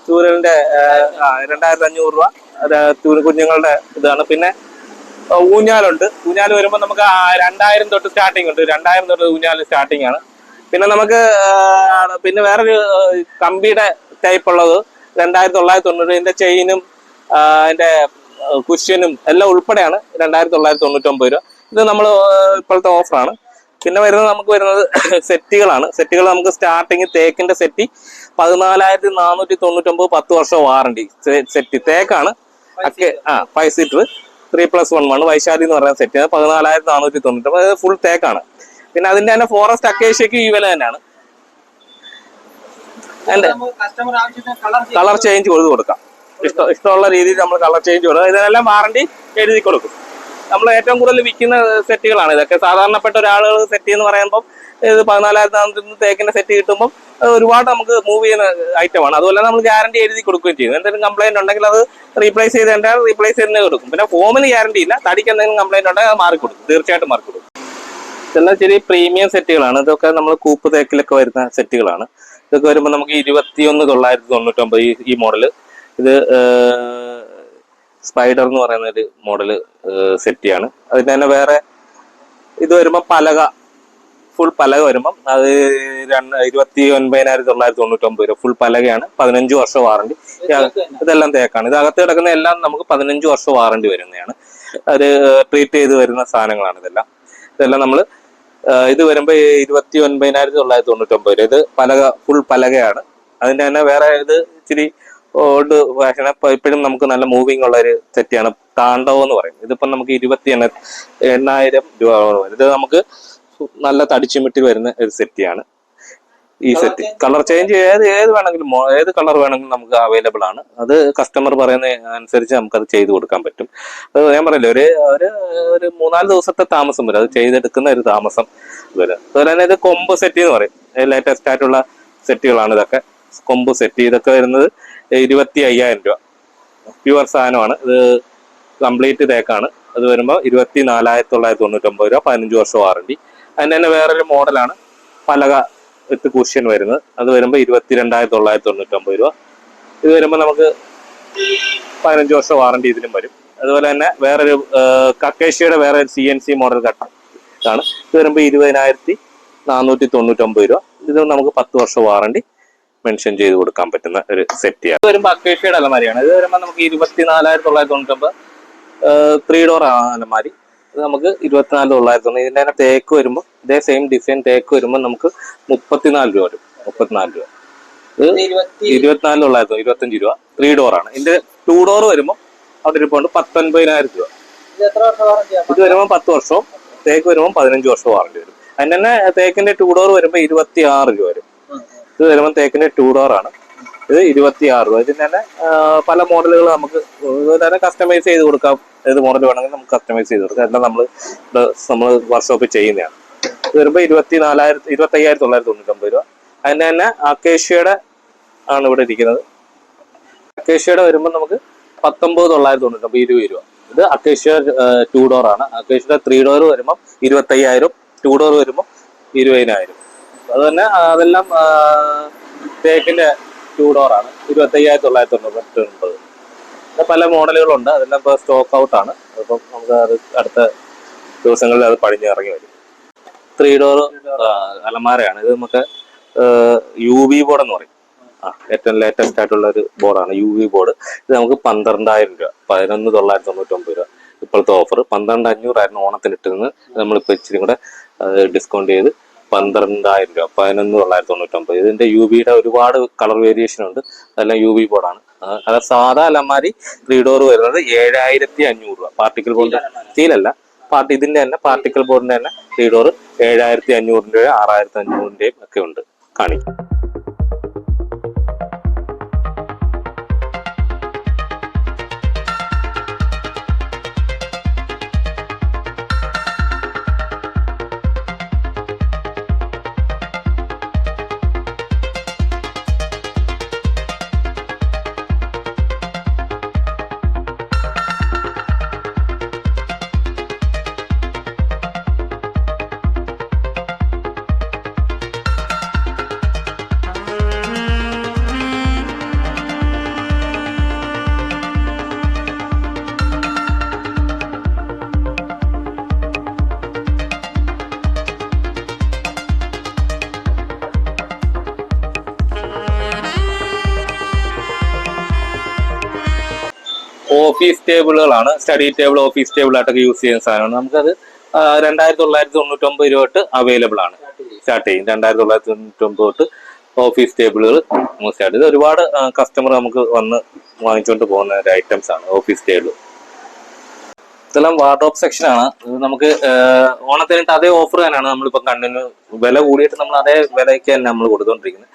ചൂരലിന്റെ 2500 രൂപ. അത് കുഞ്ഞുങ്ങളുടെ ഇതാണ്. പിന്നെ ഊഞ്ഞാലുണ്ട്. ഊഞ്ഞാൽ വരുമ്പോൾ നമുക്ക് 2000 തൊട്ട് സ്റ്റാർട്ടിങ് ഉണ്ട്. 2000 തൊട്ട് ഊഞ്ഞാൽ സ്റ്റാർട്ടിങ് ആണ്. പിന്നെ നമുക്ക് പിന്നെ വേറൊരു കമ്പിയുടെ ടൈപ്പ് ഉള്ളത് 2990. ഇതിന്റെ ചെയിനും അതിന്റെ കുഷ്യനും എല്ലാം ഉൾപ്പെടെയാണ് 2999 രൂപ. ഇത് നമ്മൾ ഇപ്പോഴത്തെ ഓഫറാണ്. പിന്നെ നമുക്ക് വരുന്നത് സെറ്റുകളാണ്. സെറ്റുകൾ നമുക്ക് സ്റ്റാർട്ടിങ് തേക്കിന്റെ സെറ്റ് 14,499. 10 വർഷം വാറണ്ടി സെറ്റ്. തേക്കാണ്. 5 സീറ്റർ 3+1 വൈശാലി എന്ന് പറയുന്ന സെറ്റ് 14,499. ഫുൾ തേക്കാണ്. പിന്നെ അതിന്റെ തന്നെ ഫോറസ്റ്റ് അക്കേഷ്യക്ക് ഈ വില തന്നെയാണ്. കളർ ചേഞ്ച് ചെയ്ത് കൊടുക്കാം. ഇഷ്ടമുള്ള രീതിയിൽ നമ്മൾ കളർ ചേഞ്ച് കൊടുക്കാം. ഇതിനെല്ലാം വാറണ്ടി എഴുതി കൊടുക്കും. നമ്മൾ ഏറ്റവും കൂടുതൽ വിൽക്കുന്ന സെറ്റുകളാണ് ഇതൊക്കെ. സാധാരണപ്പെട്ട ഒരാളുകൾ സെറ്റ് എന്ന് പറയുമ്പോൾ ഇത് 14,400 തേക്കിന്റെ സെറ്റ് കിട്ടുമ്പോൾ ഒരുപാട് നമുക്ക് മൂവ് ചെയ്യുന്ന ഐറ്റമാണ്. അതുപോലെ നമ്മൾ ഗ്യാരണ്ടി എഴുതി കൊടുക്കുകയും ചെയ്യും. എന്തെങ്കിലും കംപ്ലൈന്റ് ഉണ്ടെങ്കിൽ അത് റീപ്ലേസ് ചെയ്തേണ്ടാൽ റീപ്ലേസ് ചെയ്ത് കൊടുക്കും. പിന്നെ ഫോമിന് ഗ്യാരണ്ടി ഇല്ല. തടിക്ക് എന്തെങ്കിലും കംപ്ലൈന്റ് ഉണ്ടെങ്കിൽ അത് മാറിക്കൊടുക്കും. തീർച്ചയായിട്ടും മാറിക്കൊടുക്കും. ഇതെല്ലാം ചെറിയ പ്രീമിയം സെറ്റുകളാണ്. ഇതൊക്കെ നമ്മൾ കൂപ്പ് തേക്കിലൊക്കെ വരുന്ന സെറ്റുകളാണ്. ഇതൊക്കെ വരുമ്പോൾ നമുക്ക് 21,999 ഈ മോഡല്. ഇത് സ്പൈഡർ എന്ന് പറയുന്ന ഒരു മോഡല് സെറ്റിയാണ്. അതിന് തന്നെ വേറെ ഇത് വരുമ്പോൾ പലക, ഫുൾ പലക വരുമ്പം അത് 29,999 രൂപ. ഫുൾ പലകയാണ്. 15 വർഷം വാറണ്ടി. ഇതെല്ലാം തേക്കാണ്. ഇത് അകത്ത് കിടക്കുന്ന എല്ലാം നമുക്ക് 15 വർഷം വാറണ്ടി വരുന്നതാണ്. അത് ട്രീറ്റ് ചെയ്ത് വരുന്ന സാധനങ്ങളാണ് ഇതെല്ലാം. നമ്മൾ ഇത് വരുമ്പോൾ 29,999 രൂപ. ഇത് പലക, ഫുൾ പലകയാണ്. അതിന്റെ തന്നെ വേറെ ഇത് ഇച്ചിരി ഓൾഡ് ഫാഷൻ. ഇപ്പോഴും നമുക്ക് നല്ല മൂവിങ് ഉള്ള ഒരു സെറ്റിയാണ്. താണ്ഡവം എന്ന് പറയും. ഇതിപ്പം നമുക്ക് 28,000 രൂപ. ഇത് നമുക്ക് നല്ല തടിച്ചുമിട്ടി വരുന്ന ഒരു സെറ്റിയാണ് ഈ സെറ്റ്. കളർ ചേഞ്ച് ഏത് വേണമെങ്കിലും ഏത് കളർ വേണമെങ്കിലും നമുക്ക് അവൈലബിൾ ആണ്. അത് കസ്റ്റമർ പറയുന്ന അനുസരിച്ച് നമുക്കത് ചെയ്ത് കൊടുക്കാൻ പറ്റും. അത് ഞാൻ പറയില്ല, ഒരു 3-4 ദിവസത്തെ താമസം വരും അത് ചെയ്തെടുക്കുന്ന ഒരു താമസം വരും. അതുപോലെ തന്നെ ഇത് കൊമ്പ് സെറ്റ് എന്ന് പറയും. ലേറ്റസ്റ്റ് ആയിട്ടുള്ള സെറ്റുകളാണ് ഇതൊക്കെ. കൊമ്പ് സെറ്റ് ഇതൊക്കെ വരുന്നത് 25,000 രൂപ. പ്യുവർ സാധനമാണ്. ഇത് കംപ്ലീറ്റ് തേക്കാണ്. അത് വരുമ്പോൾ 24,999 രൂപ. 15 വർഷം വാറണ്ടി. അതിന് തന്നെ വേറൊരു മോഡലാണ് പലക വിത്ത് കുഷ്യൻ വരുന്നത്. അത് വരുമ്പോൾ 22,999 രൂപ. ഇത് വരുമ്പോൾ നമുക്ക് 15 വർഷം വാറണ്ടി ഇതിനും വരും. അതുപോലെ തന്നെ വേറൊരു കക്കേഷ്യയുടെ വേറെ ഒരു CNC മോഡൽ കട്ടാണ്. ഇത് വരുമ്പോൾ 20,499 രൂപ. ഇത് നമുക്ക് 10 വർഷം വാറണ്ടി മെൻഷൻ ചെയ്ത് കൊടുക്കാൻ പറ്റുന്ന ഒരു സെറ്റിയാണ്. ഇത് വരുമ്പോൾ അക്കേഷ്യയുടെ അലമാരിയാണ്. ഇത് വരുമ്പോൾ നമുക്ക് 24,999 3 ഡോർ അലമാരി. ഇത് നമുക്ക് 24,900. ഇതിന്റെ തന്നെ തേക്ക് വരുമ്പോൾ ഇതേ സെയിം ഡിസൈൻ തേക്ക് വരുമ്പോൾ നമുക്ക് 34 രൂപ വരും. 34 രൂപ. ഇത് 24,900, 25 രൂപ. 3 ഡോറാണ്. ഇതിന്റെ 2 ഡോർ വരുമ്പോൾ അവിടെ ഇരിപ്പുണ്ട് 19,000 രൂപ. ഇത് വരുമ്പോൾ 10 വർഷവും തേക്ക് വരുമ്പോൾ 15 വർഷവും വാറണ്ടി വരും. അതിന് തന്നെ തേക്കിന്റെ 2 ഡോർ വരുമ്പോൾ 26 രൂപ വരും. ഇത് വരുമ്പോൾ തേക്കിന്റെ 2 ഡോറാണ്. ഇത് 26 രൂപ. ഇതിന് തന്നെ പല മോഡലുകൾ നമുക്ക് തന്നെ കസ്റ്റമൈസ് ചെയ്ത് കൊടുക്കാം. ഏത് മോഡൽ വേണമെങ്കിൽ നമുക്ക് കസ്റ്റമൈസ് ചെയ്ത് കൊടുക്കാം. എല്ലാം നമ്മൾ വർക്ക്ഷോപ്പിൽ ചെയ്യുന്നതാണ്. ഇത് വരുമ്പോൾ 25,999 രൂപ. അതിന് തന്നെ അക്കേഷ്യയുടെ ആണ് ഇവിടെ ഇരിക്കുന്നത്. അക്കേഷ്യയുടെ വരുമ്പോൾ നമുക്ക് 19,999, 20 രൂപ. ഇത് അക്കേഷ്യ 2 ഡോർ ആണ്. അക്കേഷ്യയുടെ 3 ഡോർ വരുമ്പോൾ 25,000, 2 ഡോർ വരുമ്പോൾ 20,000. അത് തന്നെ അതെല്ലാം തേക്കിന്റെ 2 ഡോർ ആണ്. 25,999. പല മോഡലുകളുണ്ട്. അതെല്ലാം ഇപ്പോൾ സ്റ്റോക്ക് ഔട്ട് ആണ്. അപ്പം നമുക്ക് അത് അടുത്ത ദിവസങ്ങളിൽ അത് പടിഞ്ഞിറങ്ങി വരും. 3 ഡോർ അലമാരയാണ്. ഇത് നമുക്ക് UV ബോർഡ് എന്ന് പറയും. ഏറ്റവും ലേറ്റസ്റ്റ് ആയിട്ടുള്ള ഒരു ബോർഡാണ് UV ബോർഡ്. ഇത് നമുക്ക് 12,000 രൂപ, 11,999 രൂപ. ഇപ്പോഴത്തെ ഓഫർ 12,500 ആയിരുന്നു ഓണത്തിന് ഇട്ടിരുന്നത്. നമ്മളിപ്പോൾ ഇച്ചിരി കൂടെ ഡിസ്കൗണ്ട് ചെയ്ത് 12,000 രൂപ, 11,999. ഇതിന്റെ UVയുടെ ഒരുപാട് കളർ വേരിയേഷൻ ഉണ്ട്. അതെല്ലാം UV ബോർഡാണ്. അത് സാധാ അലമാരി 3 ഡോർ വരുന്നത് 7,500 രൂപ. പാർട്ടിക്കൽ ബോർഡ് സ്റ്റീലല്ല, ഇതിന്റെ തന്നെ പാർട്ടിക്കൽ ബോർഡിന്റെ തന്നെ 3 ഡോർ 7,500 6,500 ഒക്കെ ഉണ്ട്. കാണിക്കും. ഓഫീസ് ടേബിളുകളാണ്. സ്റ്റഡി ടേബിൾ, ഓഫീസ് ടേബിൾ ആയിട്ടൊക്കെ യൂസ് ചെയ്യുന്ന സാധനമാണ്. നമുക്കത് 2,999 തൊട്ട് അവൈലബിൾ ആണ്. സ്റ്റാർട്ട് ചെയ്യും 2,999 തൊട്ട് ഓഫീസ് ടേബിളുകൾ സ്റ്റാർട്ട് ചെയ്ത് ഒരുപാട് കസ്റ്റമർ നമുക്ക് വന്ന് വാങ്ങിച്ചുകൊണ്ട് പോകുന്ന ഒരു ഐറ്റംസ് ആണ് ഓഫീസ് ടേബിൾ. ഇതെല്ലാം വാർഡ്രോബ് സെക്ഷൻ ആണ്. ഇത് നമുക്ക് ഓണത്തിനിട്ട് അതേ ഓഫർ തന്നെയാണ് നമ്മളിപ്പോൾ കണ്ടിന്യൂ. വില കൂടിയിട്ട് നമ്മൾ അതേ വിലയ്ക്ക് തന്നെ നമ്മൾ കൊടുത്തുകൊണ്ടിരിക്കുന്നത്.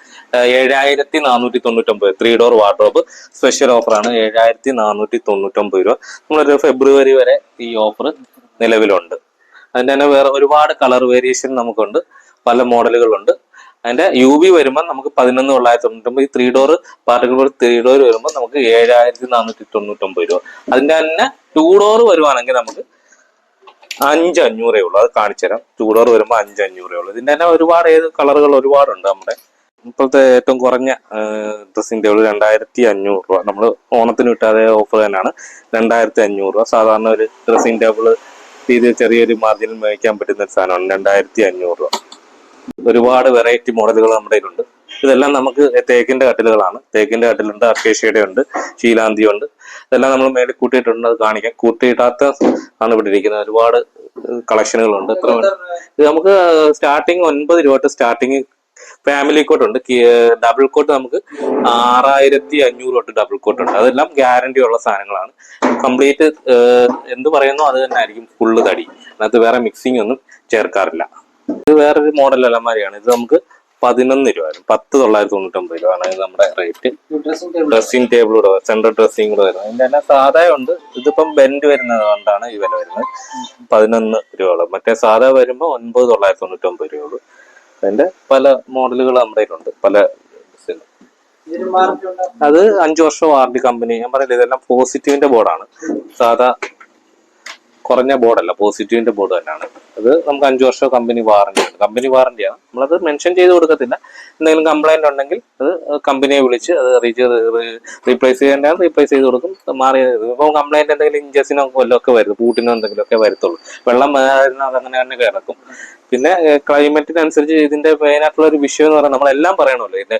7,499 3 ഡോർ വാർഡ്രോബ് സ്പെഷ്യൽ ഓഫറാണ്. 7,499 രൂപ. നമ്മളൊരു ഫെബ്രുവരി വരെ ഈ ഓഫർ നിലവിലുണ്ട്. അതിൻ്റെ തന്നെ വേറെ ഒരുപാട് കളർ വേരിയേഷൻ നമുക്കുണ്ട്. പല മോഡലുകളുണ്ട്. അതിന്റെ UV വരുമ്പോൾ നമുക്ക് 11,999. ഈ 3 ഡോർ പാർട്ടിക്കൽ ബോർഡ് 3 ഡോർ വരുമ്പോൾ നമുക്ക് 7,499 രൂപ. അതിന്റെ തന്നെ 2 ഡോർ വരുവാണെങ്കിൽ നമുക്ക് 5,500 ഉള്ളൂ. അത് കാണിച്ചു തരാം. 2 ഡോർ വരുമ്പോൾ 5,500 ഉള്ളൂ. ഇതിന്റെ തന്നെ ഒരുപാട് കളറുകൾ ഒരുപാടുണ്ട്. നമ്മുടെ ഇപ്പോഴത്തെ ഏറ്റവും കുറഞ്ഞ ഡ്രസ്സിംഗ് ടേബിൾ 2,500 രൂപ. നമ്മൾ ഓണത്തിന് കിട്ടാതെ ഓഫർ തന്നെയാണ്. 2,500 രൂപ. സാധാരണ ഒരു ഡ്രസ്സിംഗ് ടേബിൾ ഇത് ചെറിയൊരു മാർജിനിൽ മേടിക്കാൻ പറ്റുന്ന ഒരു സാധനമാണ് 2,500 രൂപ. ഒരുപാട് വെറൈറ്റി മോഡലുകൾ നമ്മുടെ കയ്യിലുണ്ട്. ഇതെല്ലാം നമുക്ക് തേക്കിന്റെ കട്ടിലുകളാണ്. തേക്കിന്റെ കട്ടിലുണ്ട്, അക്കേഷ്യയുടെ ഉണ്ട്, ശീലാന്തി ഉണ്ട്. ഇതെല്ലാം നമ്മൾ മേളിൽ കൂട്ടിയിട്ടുണ്ട്. അത് കാണിക്കാം. കൂട്ടിയിട്ടാത്ത ആണ് ഇവിടെ ഇരിക്കുന്നത്. ഒരുപാട് കളക്ഷനുകളുണ്ട്. ഇത് നമുക്ക് സ്റ്റാർട്ടിങ് 9 രൂപ തൊട്ട് സ്റ്റാർട്ടിങ് ഫാമിലി കോട്ട് ഉണ്ട്. ഡബിൾ കോട്ട് നമുക്ക് 6,500 തൊട്ട് ഡബിൾ കോട്ട് ഉണ്ട്. അതെല്ലാം ഗ്യാരണ്ടി ഉള്ള സാധനങ്ങളാണ്. കംപ്ലീറ്റ് എന്ത് പറയുന്നു അത് തന്നെ ആയിരിക്കും. ഫുള്ള് തടി. അതിനകത്ത് വേറെ മിക്സിംഗ് ഒന്നും ചേർക്കാറില്ല. ഇത് വേറൊരു മോഡൽ അലമാരിയാണ്. ഇത് നമുക്ക് 11 രൂപ വരും. 10,999 രൂപ ആണ് നമ്മുടെ റേറ്റ്. ഡ്രസ്സിംഗ് ടേബിൾ കൂടെ സെൻട്രൽ ഡ്രസ്സിംഗ് കൂടെ വരുന്നത്. അതിന്റെ തന്നെ സാധാ ഉണ്ട്. ഇതിപ്പം ബെൻഡ് വരുന്നത് കൊണ്ടാണ് ഈ വില വരുന്നത്. 11 രൂപ. മറ്റേ സാധാ വരുമ്പോൾ 9,999 രൂപ. അതിന്റെ പല മോഡലുകൾ നമ്മുടെ കയ്യിലുണ്ട്. പല അത് 5 വർഷം വാറണ്ടി കമ്പനി. ഞാൻ പറയില്ല, ഇതെല്ലാം പോസിറ്റീവിന്റെ ബോർഡാണ്. സാധാ കുറഞ്ഞ ബോർഡല്ല, പോസിറ്റീവിന്റെ ബോർഡ് തന്നെയാണ്. അത് നമുക്ക് 5 വർഷം കമ്പനി വാറണ്ടി ഉണ്ട്. കമ്പനി വാറണ്ടിയാണ്. നമ്മളത് മെൻഷൻ ചെയ്ത് കൊടുക്കത്തില്ല. എന്തെങ്കിലും കംപ്ലൈന്റ് ഉണ്ടെങ്കിൽ അത് കമ്പനിയെ വിളിച്ച് അത് റീപ്ലേസ് ചെയ്യേണ്ട റീപ്ലേസ് ചെയ്ത് കൊടുക്കും. മാറി ഇപ്പോൾ കംപ്ലൈന്റ് എന്തെങ്കിലും ഇഞ്ചസിനോ കൊല്ലമൊക്കെ വരുന്നു, പൂട്ടിനോ എന്തെങ്കിലുമൊക്കെ വരത്തുള്ളൂ. വെള്ളം അതങ്ങനെ തന്നെ കിടക്കും. പിന്നെ ക്ലൈമറ്റിനനുസരിച്ച് ഇതിന്റെ മെയിനായിട്ടുള്ള ഒരു വിഷയം എന്ന് പറഞ്ഞാൽ നമ്മളെല്ലാം പറയണമല്ലോ. ഇതിന്റെ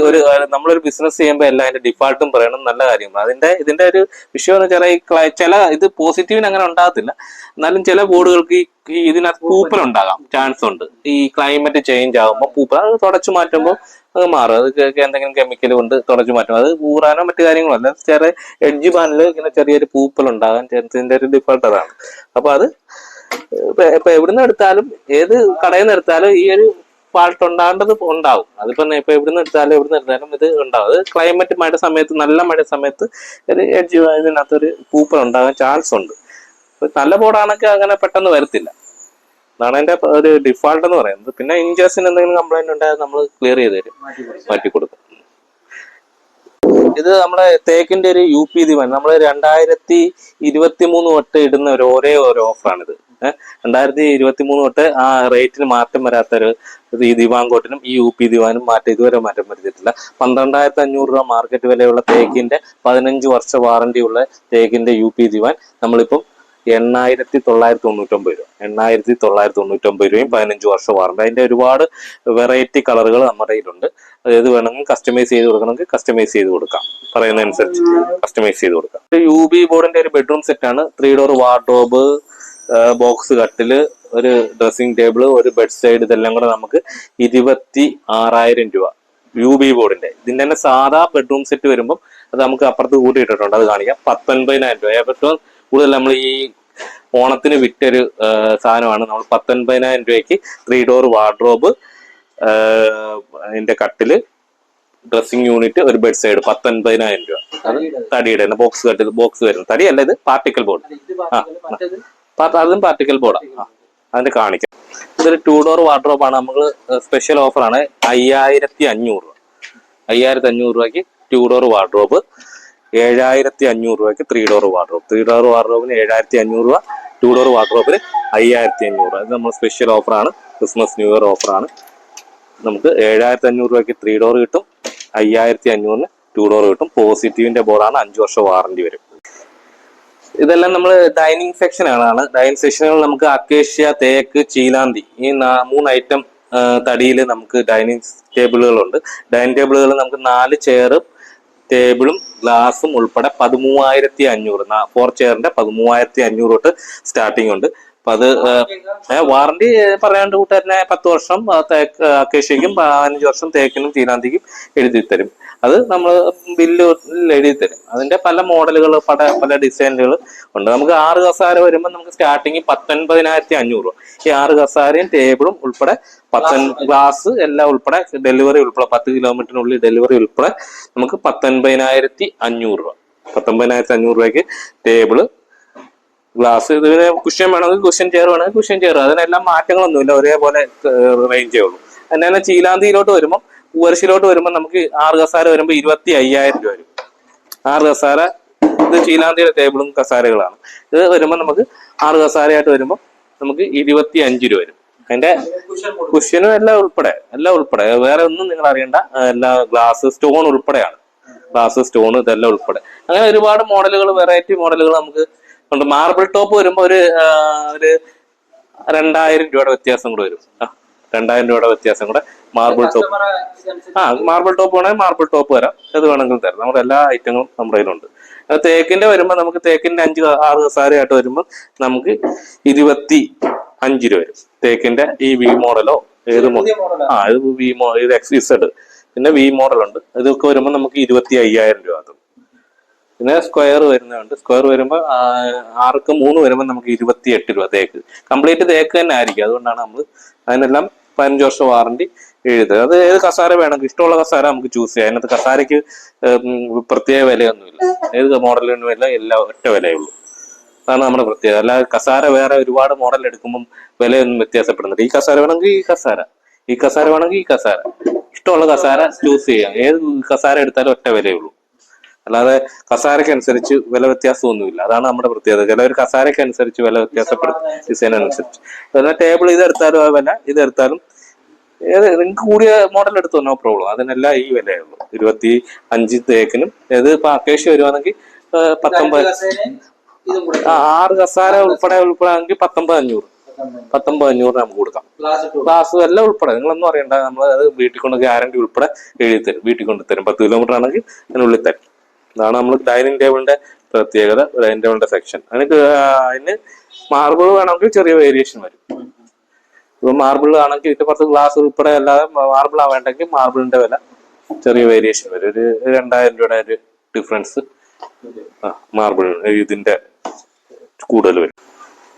ഒരു നമ്മളൊരു ബിസിനസ് ചെയ്യുമ്പോൾ എല്ലാം അതിന്റെ ഡിഫാൾട്ടും പറയണം, നല്ല കാര്യമാണ്. ഇതിന്റെ ഒരു വിഷയം എന്ന് വെച്ചാൽ ചില ഇത് പോസിറ്റീവിന് അങ്ങനെ ഉണ്ടാകത്തില്ല. എന്നാലും ചില ബോർഡുകൾക്ക് ഈ ഇതിനകത്ത് പൂപ്പൽ ഉണ്ടാകാം ചാൻസ് ഉണ്ട്. ഈ ക്ലൈമറ്റ് ചേഞ്ച് ആകുമ്പോൾ പൂപ്പൽ അത് തുടച്ചു മാറ്റുമ്പോൾ അത് മാറും. അത് എന്തെങ്കിലും കെമിക്കൽ കൊണ്ട് തുടച്ചു മാറ്റും. അത് ഊറാനോ മറ്റു കാര്യങ്ങളോ അല്ല, ചെറിയ എഡ്ജ് പാനിൽ ഇങ്ങനെ ചെറിയൊരു പൂപ്പൽ ഉണ്ടാകാൻ ഇതിന്റെ ഒരു ഡിഫാൾട്ട് അതാണ്. അപ്പൊ അത് ഇപ്പൊ എവിടുന്ന് എടുത്താലും ഏത് കടയിൽ നിന്ന് എടുത്താലും ഈ ഒരു ഫാൾട്ട് ഉണ്ടാകേണ്ടത് ഉണ്ടാവും. അതിപ്പോ ഇപ്പൊ എവിടുന്ന് എടുത്താലും ഇത് ഉണ്ടാവും. അത് ക്ലൈമറ്റ് മഴ സമയത്ത്, നല്ല മഴ സമയത്ത് ഒരു എഡ്ജ് ഇതിനകത്തൊരു പൂപ്പൽ ഉണ്ടാകാൻ ചാൻസ് ഉണ്ട്. നല്ല ബോർഡാണെങ്കിൽ അങ്ങനെ പെട്ടെന്ന് വരത്തില്ല. അതാണ് അതിന്റെ ഒരു ഡിഫാൾട്ട് എന്ന് പറയുന്നത്. പിന്നെ ഇഞ്ചസിന് എന്തെങ്കിലും കംപ്ലൈന്റ് ഉണ്ടായാൽ നമ്മൾ ക്ലിയർ ചെയ്ത് തരും, മാറ്റി കൊടുക്കും. ഇത് നമ്മുടെ തേക്കിന്റെ ഒരു UP ദിവാൻ നമ്മൾ 2023 തൊട്ട് ഇടുന്ന ഒരേ ഒരു ഓഫറാണിത്. 2023 തൊട്ട് ആ റേറ്റിന് മാറ്റം വരാത്തൊരു ഈ ദിവാങ്കോട്ടിനും ഈ UP ദിവാനും ഇതുവരെ മാറ്റം വരുത്തിയിട്ടില്ല. 12,500 രൂപ മാർക്കറ്റ് വിലയുള്ള തേക്കിന്റെ 15 വർഷ വാറന്റി ഉള്ള തേക്കിന്റെ UP ദിവാൻ നമ്മളിപ്പം 8,999 രൂപ. 8,999 രൂപയും 15 വർഷം വാറന്റി. അതിന്റെ ഒരുപാട് വെറൈറ്റി കളറുകൾ നമ്മുടെ കയ്യിലുണ്ട്. ഏത് വേണമെങ്കിൽ കസ്റ്റമൈസ് ചെയ്ത് കൊടുക്കണമെങ്കിൽ കസ്റ്റമൈസ് ചെയ്ത് കൊടുക്കാം, പറയുന്നതനുസരിച്ച് കസ്റ്റമൈസ് ചെയ്ത് കൊടുക്കാം. UB ബോർഡിന്റെ ഒരു ബെഡ്റൂം സെറ്റ് ആണ്. 3 ഡോർ വാർഡ്രോബ്, ബോക്സ് കട്ടില്, ഒരു ഡ്രസ്സിംഗ് ടേബിള്, ഒരു ബെഡ് സൈഡ്, ഇതെല്ലാം കൂടെ നമുക്ക് 26,000 രൂപ UB ബോർഡിന്റെ. ഇതിന്റെ തന്നെ സാധാ ബെഡ്റൂം സെറ്റ് വരുമ്പോൾ അത് നമുക്ക് അപ്പുറത്ത് കൂട്ടിയിട്ടുണ്ട്, അത് കാണിക്കാം. 19,000 രൂപ. ഏറ്റവും കൂടുതൽ നമ്മൾ ഈ ഓണത്തിന് വിറ്റൊരു സാധനമാണ്. നമ്മൾ 19,000 രൂപയ്ക്ക് 3 ഡോർ വാർഡ്രോബ്, അതിന്റെ കട്ടില്, ഡ്രസ്സിംഗ് യൂണിറ്റ്, ഒരു ബെഡ് സൈഡ് 19,000 രൂപ. അത് തടിയുടെ തന്നെ ബോക്സ് കട്ടിൽ, ബോക്സ് വരുന്നത് തടിയല്ല, ഇത് പാർട്ടിക്കൽ ബോർഡ്. അതും പാർട്ടിക്കൽ ബോർഡാണ്. അതിന്റെ കാണിക്കാം. ഇതൊരു 2 ഡോർ വാർഡ്രോബ് ആണ്. നമുക്ക് സ്പെഷ്യൽ ഓഫറാണ് 5,500 രൂപ. 5,500 രൂപയ്ക്ക് 2 ഡോർ വാർഡ്രോബ്, 7,500 രൂപയ്ക്ക് 3 ഡോർ വാർഡ്രോബ്. 3 ഡോർ വാർഡ്രോബിന് 7,500 രൂപ, 2 ഡോർ വാർഡ്രോബിന് 5,500 രൂപ. ഇത് നമ്മൾ സ്പെഷ്യൽ ഓഫറാണ്, ക്രിസ്മസ് ന്യൂ ഇയർ ഓഫറാണ്. നമുക്ക് 7,500 രൂപയ്ക്ക് 3 ഡോർ കിട്ടും, 5,500 2 ഡോർ കിട്ടും. പോസിറ്റീവിന്റെ ബോർഡാണ്, 5 വർഷം വാറന്റി വരും. ഇതെല്ലാം നമ്മൾ ഡൈനിങ് സെക്ഷനാണ്. ഡൈനിങ് സെക്ഷനുകൾ നമുക്ക് അക്കേഷ്യ, തേക്ക്, ചീലാന്തി, ഈ 3 ഐറ്റം തടിയിൽ നമുക്ക് ഡൈനിങ് ടേബിളുകളുണ്ട്. ഡൈനിങ് ടേബിളുകൾ നമുക്ക് 4 ചെയറും ടേബിളും ഗ്ലാസും ഉൾപ്പെടെ 13,500. 4 ചെയറിന്റെ 13,500 തൊട്ട് സ്റ്റാർട്ടിംഗ് ഉണ്ട്. അപ്പൊ അത് വാറന്റി പറയാണ്ട് കൂട്ടുകാരനെ 10 വർഷം അക്കേഷ്യക്കും 15 വർഷം തേക്കിനും ചീലാന്തിക്കും എഴുതി തരും. അത് നമ്മൾ ബില്ലിൽ എഴുതി തരും. അതിന്റെ പല മോഡലുകൾ, പല ഡിസൈനുകൾ ഉണ്ട്. നമുക്ക് 6 കസാര വരുമ്പോൾ നമുക്ക് സ്റ്റാർട്ടിങ് 19,500 രൂപ. ഈ 6 കസാരയും ടേബിളും ഉൾപ്പെടെ ഗ്ലാസ് എല്ലാം ഉൾപ്പെടെ, ഡെലിവറി ഉൾപ്പെടെ 10 കിലോമീറ്ററിനുള്ളിൽ ഡെലിവറി ഉൾപ്പെടെ നമുക്ക് 19,500 രൂപ. 19,500 രൂപയ്ക്ക് ടേബിള്, ഗ്ലാസ്. ഇതിന് കുഷ്യൻ വേണമെങ്കിൽ കുഷ്യൻ ചെയർ വേണമെങ്കിൽ കുഷ്യൻ ചെയർ. അതിനെല്ലാം മാറ്റങ്ങളൊന്നുമില്ല, ഒരേപോലെ റേഞ്ചേ ഉള്ളൂ. അതിനെ ചീലാന്തിയിലോട്ട് വരുമ്പോൾ, പൂവരശിലോട്ട് വരുമ്പോൾ നമുക്ക് 6 കസാര വരുമ്പോൾ 25,000 രൂപ വരും. 6 കസാര. ഇത് ചീലാന്തിയുടെ ടേബിളും കസാരകളാണ്. ഇത് വരുമ്പോൾ നമുക്ക് 6 കസാരയായിട്ട് വരുമ്പോൾ നമുക്ക് 25 രൂപ വരും. അതിന്റെ കുഷ്യനും എല്ലാം ഉൾപ്പെടെ വേറെ ഒന്നും നിങ്ങൾ അറിയണ്ട. എല്ലാ ഗ്ലാസ്, സ്റ്റോൺ ഉൾപ്പെടെയാണ്. ഗ്ലാസ്, സ്റ്റോൺ, ഇതെല്ലാം ഉൾപ്പെടെ. അങ്ങനെ ഒരുപാട് മോഡലുകൾ, വെറൈറ്റി മോഡലുകൾ നമുക്ക് ഉണ്ട്. മാർബിൾ ടോപ്പ് വരുമ്പോൾ ഒരു 2,000 രൂപയുടെ വ്യത്യാസം കൂടെ വരും. 2,000 രൂപയുടെ വ്യത്യാസം കൂടെ മാർബിൾ ടോപ്പ്. മാർബിൾ ടോപ്പ് വേണമെങ്കിൽ മാർബിൾ ടോപ്പ് തരാം, ഏത് വേണമെങ്കിലും തരാം. നമ്മുടെ എല്ലാ ഐറ്റങ്ങളും നമ്മുടെ കയ്യിലുണ്ട്. തേക്കിന്റെ വരുമ്പോൾ നമുക്ക് തേക്കിന്റെ 5-6 കസാരയായിട്ട് വരുമ്പോൾ നമുക്ക് 25 രൂപ വരും. തേക്കിന്റെ ഈ V മോഡലോ ഏത് മോഡൽ, ഇത് ഇത് XZ, പിന്നെ V മോഡലുണ്ട്. ഇതൊക്കെ വരുമ്പോൾ നമുക്ക് 25,000 രൂപ ആകും. പിന്നെ സ്ക്വയർ വരുന്നുണ്ട്. സ്ക്വയർ വരുമ്പോൾ 6ക്ക് 3 വരുമ്പോൾ നമുക്ക് 28 രൂപ. തേക്ക് കംപ്ലീറ്റ് തേക്ക് തന്നെ ആയിരിക്കും. അതുകൊണ്ടാണ് നമ്മൾ അതിനെല്ലാം 15 വർഷം വാറന്റി എഴുതുക. അത് ഏത് കസാര വേണമെങ്കിൽ ഇഷ്ടമുള്ള കസാര നമുക്ക് ചൂസ് ചെയ്യാം. അതിനകത്ത് കസാരയ്ക്ക് പ്രത്യേക വിലയൊന്നുമില്ല. ഏത് മോഡലിനും എല്ലാം ഒറ്റ വിലയുള്ളൂ. അതാണ് നമ്മുടെ പ്രത്യേകത. അല്ലാതെ കസാര വേറെ ഒരുപാട് മോഡൽ എടുക്കുമ്പോൾ വിലയൊന്നും വ്യത്യാസപ്പെടുന്നില്ല. ഈ കസാര വേണമെങ്കിൽ ഈ കസാര, ഈ കസാര വേണമെങ്കിൽ ഈ കസാര, ഇഷ്ടമുള്ള കസാര ചൂസ് ചെയ്യാം. ഏത് കസാര എടുത്താലും ഒറ്റ വിലയുള്ളൂ. അല്ലാതെ കസാരയ്ക്ക് അനുസരിച്ച് വില വ്യത്യാസമൊന്നുമില്ല. അതാണ് നമ്മുടെ പ്രത്യേകത. ചിലവർ കസാരയ്ക്ക് അനുസരിച്ച് വില വ്യത്യാസപ്പെടും, ഡിസൈൻ അനുസരിച്ച്. അതുപോലെ ടേബിൾ ഇതെടുത്താലും ആ വില, ഇതെടുത്താലും നിങ്ങൾക്ക് കൂടിയ മോഡൽ എടുത്തോ, നോ പ്രോബ്ലം. അതിനെല്ലാം ഈ വിലയുള്ളൂ. 25 തേക്കിനും. ഇത് ഇപ്പൊ അക്കേഷ്യ വരുവാണെങ്കിൽ 19, 6 കസാര ഉൾപ്പെടെയാണെങ്കിൽ 19,500. 19,500 നമുക്ക് കൊടുക്കാം. ഗ്ലാസ് എല്ലാം ഉൾപ്പെടെ നിങ്ങളൊന്നും അറിയണ്ട. നമ്മൾ അത് വീട്ടിൽ കൊണ്ട് ഗ്യാരണ്ടി ഉൾപ്പെടെ എഴുതി തരും. വീട്ടിൽ കൊണ്ട് തരും. 10 കിലോമീറ്റർ ആണെങ്കിൽ അതിനുള്ളിൽ തരും. ഇതാണ് നമ്മൾ ഡൈനിങ് ടേബിളിന്റെ പ്രത്യേകത. ഡൈനിങ് ടേബിളിന്റെ സെക്ഷൻ. അതിന് മാർബിൾ വേണമെങ്കിൽ ചെറിയ വേരിയേഷൻ വരും. ഇപ്പൊ മാർബിൾ ആണെങ്കിൽ ഇതിന്റെ പുറത്ത് ഗ്ലാസ് ഉൾപ്പെടെ അല്ലാതെ മാർബിൾ ആവേണ്ടെങ്കിൽ മാർബിളിന്റെ വില ചെറിയ വേരിയേഷൻ വരും. ഒരു 2,000 രൂപയുടെ ഒരു ഡിഫറൻസ് മാർബിൾ ഇതിന്റെ കൂടുതൽ വരും.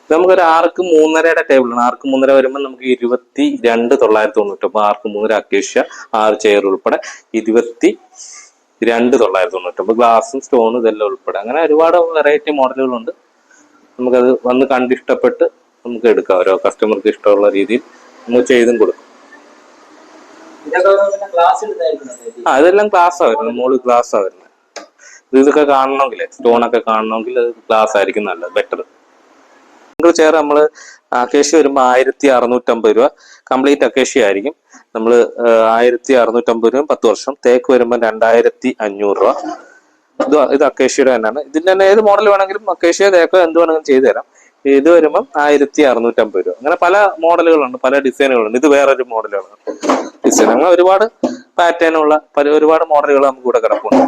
നമുക്കൊരു 6ക്ക് 3.5 ടേബിളാണ്. 6ക്ക് 3.5 വരുമ്പോൾ നമുക്ക് 22,990. അപ്പൊ 6ക്ക് 3 അക്കേഷ്യ 6 ചെയർ ഉൾപ്പെടെ 22,990. ഗ്ലാസും സ്റ്റോണും ഇതെല്ലാം ഉൾപ്പെടെ അങ്ങനെ ഒരുപാട് വെറൈറ്റി മോഡലുകളുണ്ട്. നമുക്കത് വന്ന് കണ്ടിഷ്ടപ്പെട്ട് നമുക്ക് എടുക്കാം. ഓരോ കസ്റ്റമർക്ക് ഇഷ്ടമുള്ള രീതിയിൽ നമുക്ക് ചെയ്തും കൊടുക്കും. അതെല്ലാം ഗ്ലാസ്സാ വരുന്നത്. മുകളിൽ ഗ്ലാസ്സാ വരുന്നത്. ഇതൊക്കെ കാണണമെങ്കിൽ, സ്റ്റോണൊക്കെ കാണണമെങ്കിൽ ഗ്ലാസ് ആയിരിക്കും നല്ലത്, ബെറ്റർ. സിംഗിൾ ചെയർ നമ്മൾ അക്കേഷ്യ വരുമ്പോൾ 1,650 രൂപ. കംപ്ലീറ്റ് അക്കേഷ്യ ആയിരിക്കും. നമ്മൾ 1,650 രൂപ 10 വർഷം. തേക്ക് വരുമ്പോൾ 2,500 രൂപ. ഇത് അക്കേഷ്യയുടെ തന്നെയാണ്. ഇതിന്റെ തന്നെ ഏത് മോഡൽ വേണമെങ്കിലും അക്കേഷ്യ തേക്കോ എന്ത് വേണമെങ്കിലും ചെയ്തു തരാം. ഇത് വരുമ്പോൾ 1,650 രൂപ. അങ്ങനെ പല മോഡലുകളുണ്ട്, പല ഡിസൈനുകളുണ്ട്. ഇത് വേറൊരു മോഡലാണ് ഡിസൈൻ. അങ്ങനെ ഒരുപാട് പാറ്റേണുള്ള ഒരുപാട് മോഡലുകൾ നമുക്ക് ഇവിടെ കിടപ്പുണ്ട്.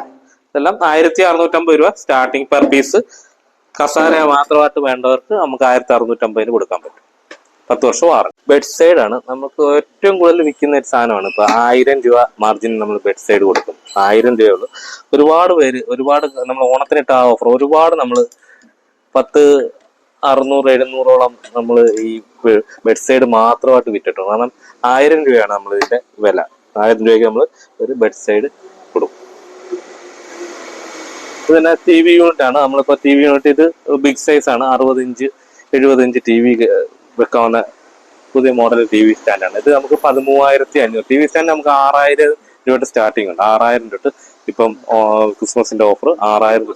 ഇതെല്ലാം 1,650 രൂപ സ്റ്റാർട്ടിങ് പെർ പീസ്. കസാര മാത്രമായിട്ട് വേണ്ടവർക്ക് നമുക്ക് 1,650 കൊടുക്കാൻ പറ്റും. 10 വർഷം വാറണ്ടി. ബെഡ് സൈഡ് ആണ് നമുക്ക് ഏറ്റവും കൂടുതൽ വിൽക്കുന്ന ഒരു സാധനമാണ്. ഇപ്പൊ 1,000 രൂപ മാർജിൻ നമ്മൾ ബെഡ് സൈഡ് കൊടുക്കും. 1,000 രൂപയുള്ളൂ. ഒരുപാട് പേര് നമ്മൾ ഓണത്തിനിട്ട ആ ഓഫർ ഒരുപാട് നമ്മൾ 600-700ഓളം നമ്മൾ ഈ ബെഡ് സൈഡ് മാത്രമായിട്ട് വിറ്റിട്ടുണ്ട്. കാരണം 1,000 രൂപയാണ് നമ്മൾ ഇതിന്റെ വില. 1,000 രൂപയ്ക്ക് നമ്മൾ ഒരു ബെഡ് സൈഡ് കൊടുക്കും. ഇത് തന്നെ TV യൂണിറ്റ് ആണ്. നമ്മളിപ്പോ TV യൂണിറ്റ് ഇത് ബിഗ് സൈസ് ആണ്. 60 ഇഞ്ച് 70 ഇഞ്ച് TV വെക്കാവുന്ന പുതിയ മോഡൽ TV സ്റ്റാൻഡാണ്. ഇത് നമുക്ക് 13,500. TV സ്റ്റാൻഡ് നമുക്ക് 6,000 രൂപ സ്റ്റാർട്ടിംഗ് ഉണ്ട്. 6,000 തൊട്ട് ഇപ്പം ക്രിസ്മസിന്റെ ഓഫർ 6,000.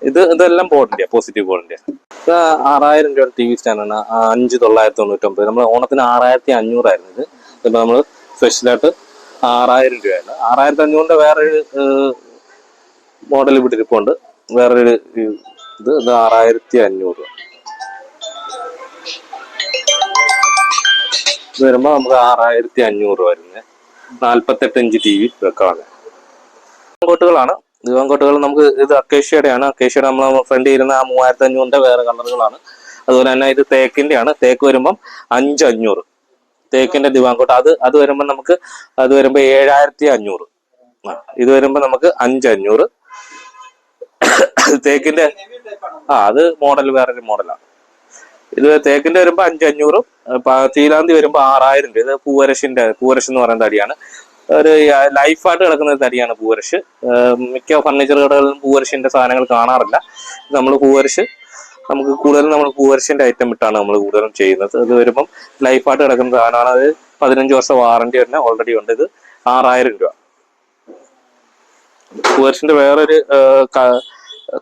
ഇതെല്ലാം ബോർഡിന്റെ പോസിറ്റീവ് ബോർഡിന്റെ. ഇത് 6,000 രൂപ TV സ്റ്റാൻഡാണ്. 5,990. നമ്മൾ ഓണത്തിന് 6,500 ആയിരുന്നു. ഇത് ഇപ്പൊ നമ്മൾ സ്പെഷ്യലായിട്ട് 6,000 രൂപയാണ്. 6,500 വേറൊരു മോഡൽ ഇവിടെ ഇരിപ്പുണ്ട്. വേറൊരു ഇത് 6,500 രൂപ. ഇത് വരുമ്പോ നമുക്ക് 6,500 രൂപ വരുന്നത്. 48 ഇഞ്ച് TV വെക്കാണ്. കോട്ടുകളാണ്. ദിവൻകോട്ടുകൾ നമുക്ക് ഇത് അക്കേഷ്യയുടെയാണ്. അക്കേഷ്യയുടെ നമ്മൾ ഫ്രണ്ട് ഇരുന്ന ആ 3,500 വേറെ കളറുകളാണ്. അതുപോലെ തന്നെ ഇത് തേക്കിന്റെ ആണ്. തേക്ക് വരുമ്പം 5,500 തേക്കിന്റെ ദിവാൻകോട്ട്. അത് വരുമ്പോൾ നമുക്ക് 7,500. ഇത് വരുമ്പോ നമുക്ക് 5,500 തേക്കിന്റെ. അത് മോഡൽ വേറൊരു മോഡലാണ്. ഇത് തേക്കിന്റെ വരുമ്പോ 5,500. ചീലാന്തി വരുമ്പോ 6,000 രൂപ. ഇത് പൂവരശ് എന്ന് പറയുന്ന തടിയാണ്. ഒരു ലൈഫായിട്ട് കിടക്കുന്ന തടിയാണ് പൂവരശ്. മിക്ക ഫർണിച്ചർ കടകളിലും പൂവരശിന്റെ സാധനങ്ങൾ കാണാറില്ല. നമ്മൾ നമുക്ക് കൂടുതലും നമ്മൾ പൂവരശിന്റെ ഐറ്റം ഇട്ടാണ് നമ്മൾ കൂടുതലും ചെയ്യുന്നത്. ഇത് വരുമ്പം ലൈഫായിട്ട് കിടക്കുന്ന സാധനമാണ്. അത് 15 വർഷം വാറണ്ടി തന്നെ ഓൾറെഡി ഉണ്ട്. ഇത് 6,000 രൂപ. പൂവരശിന്റെ വേറൊരു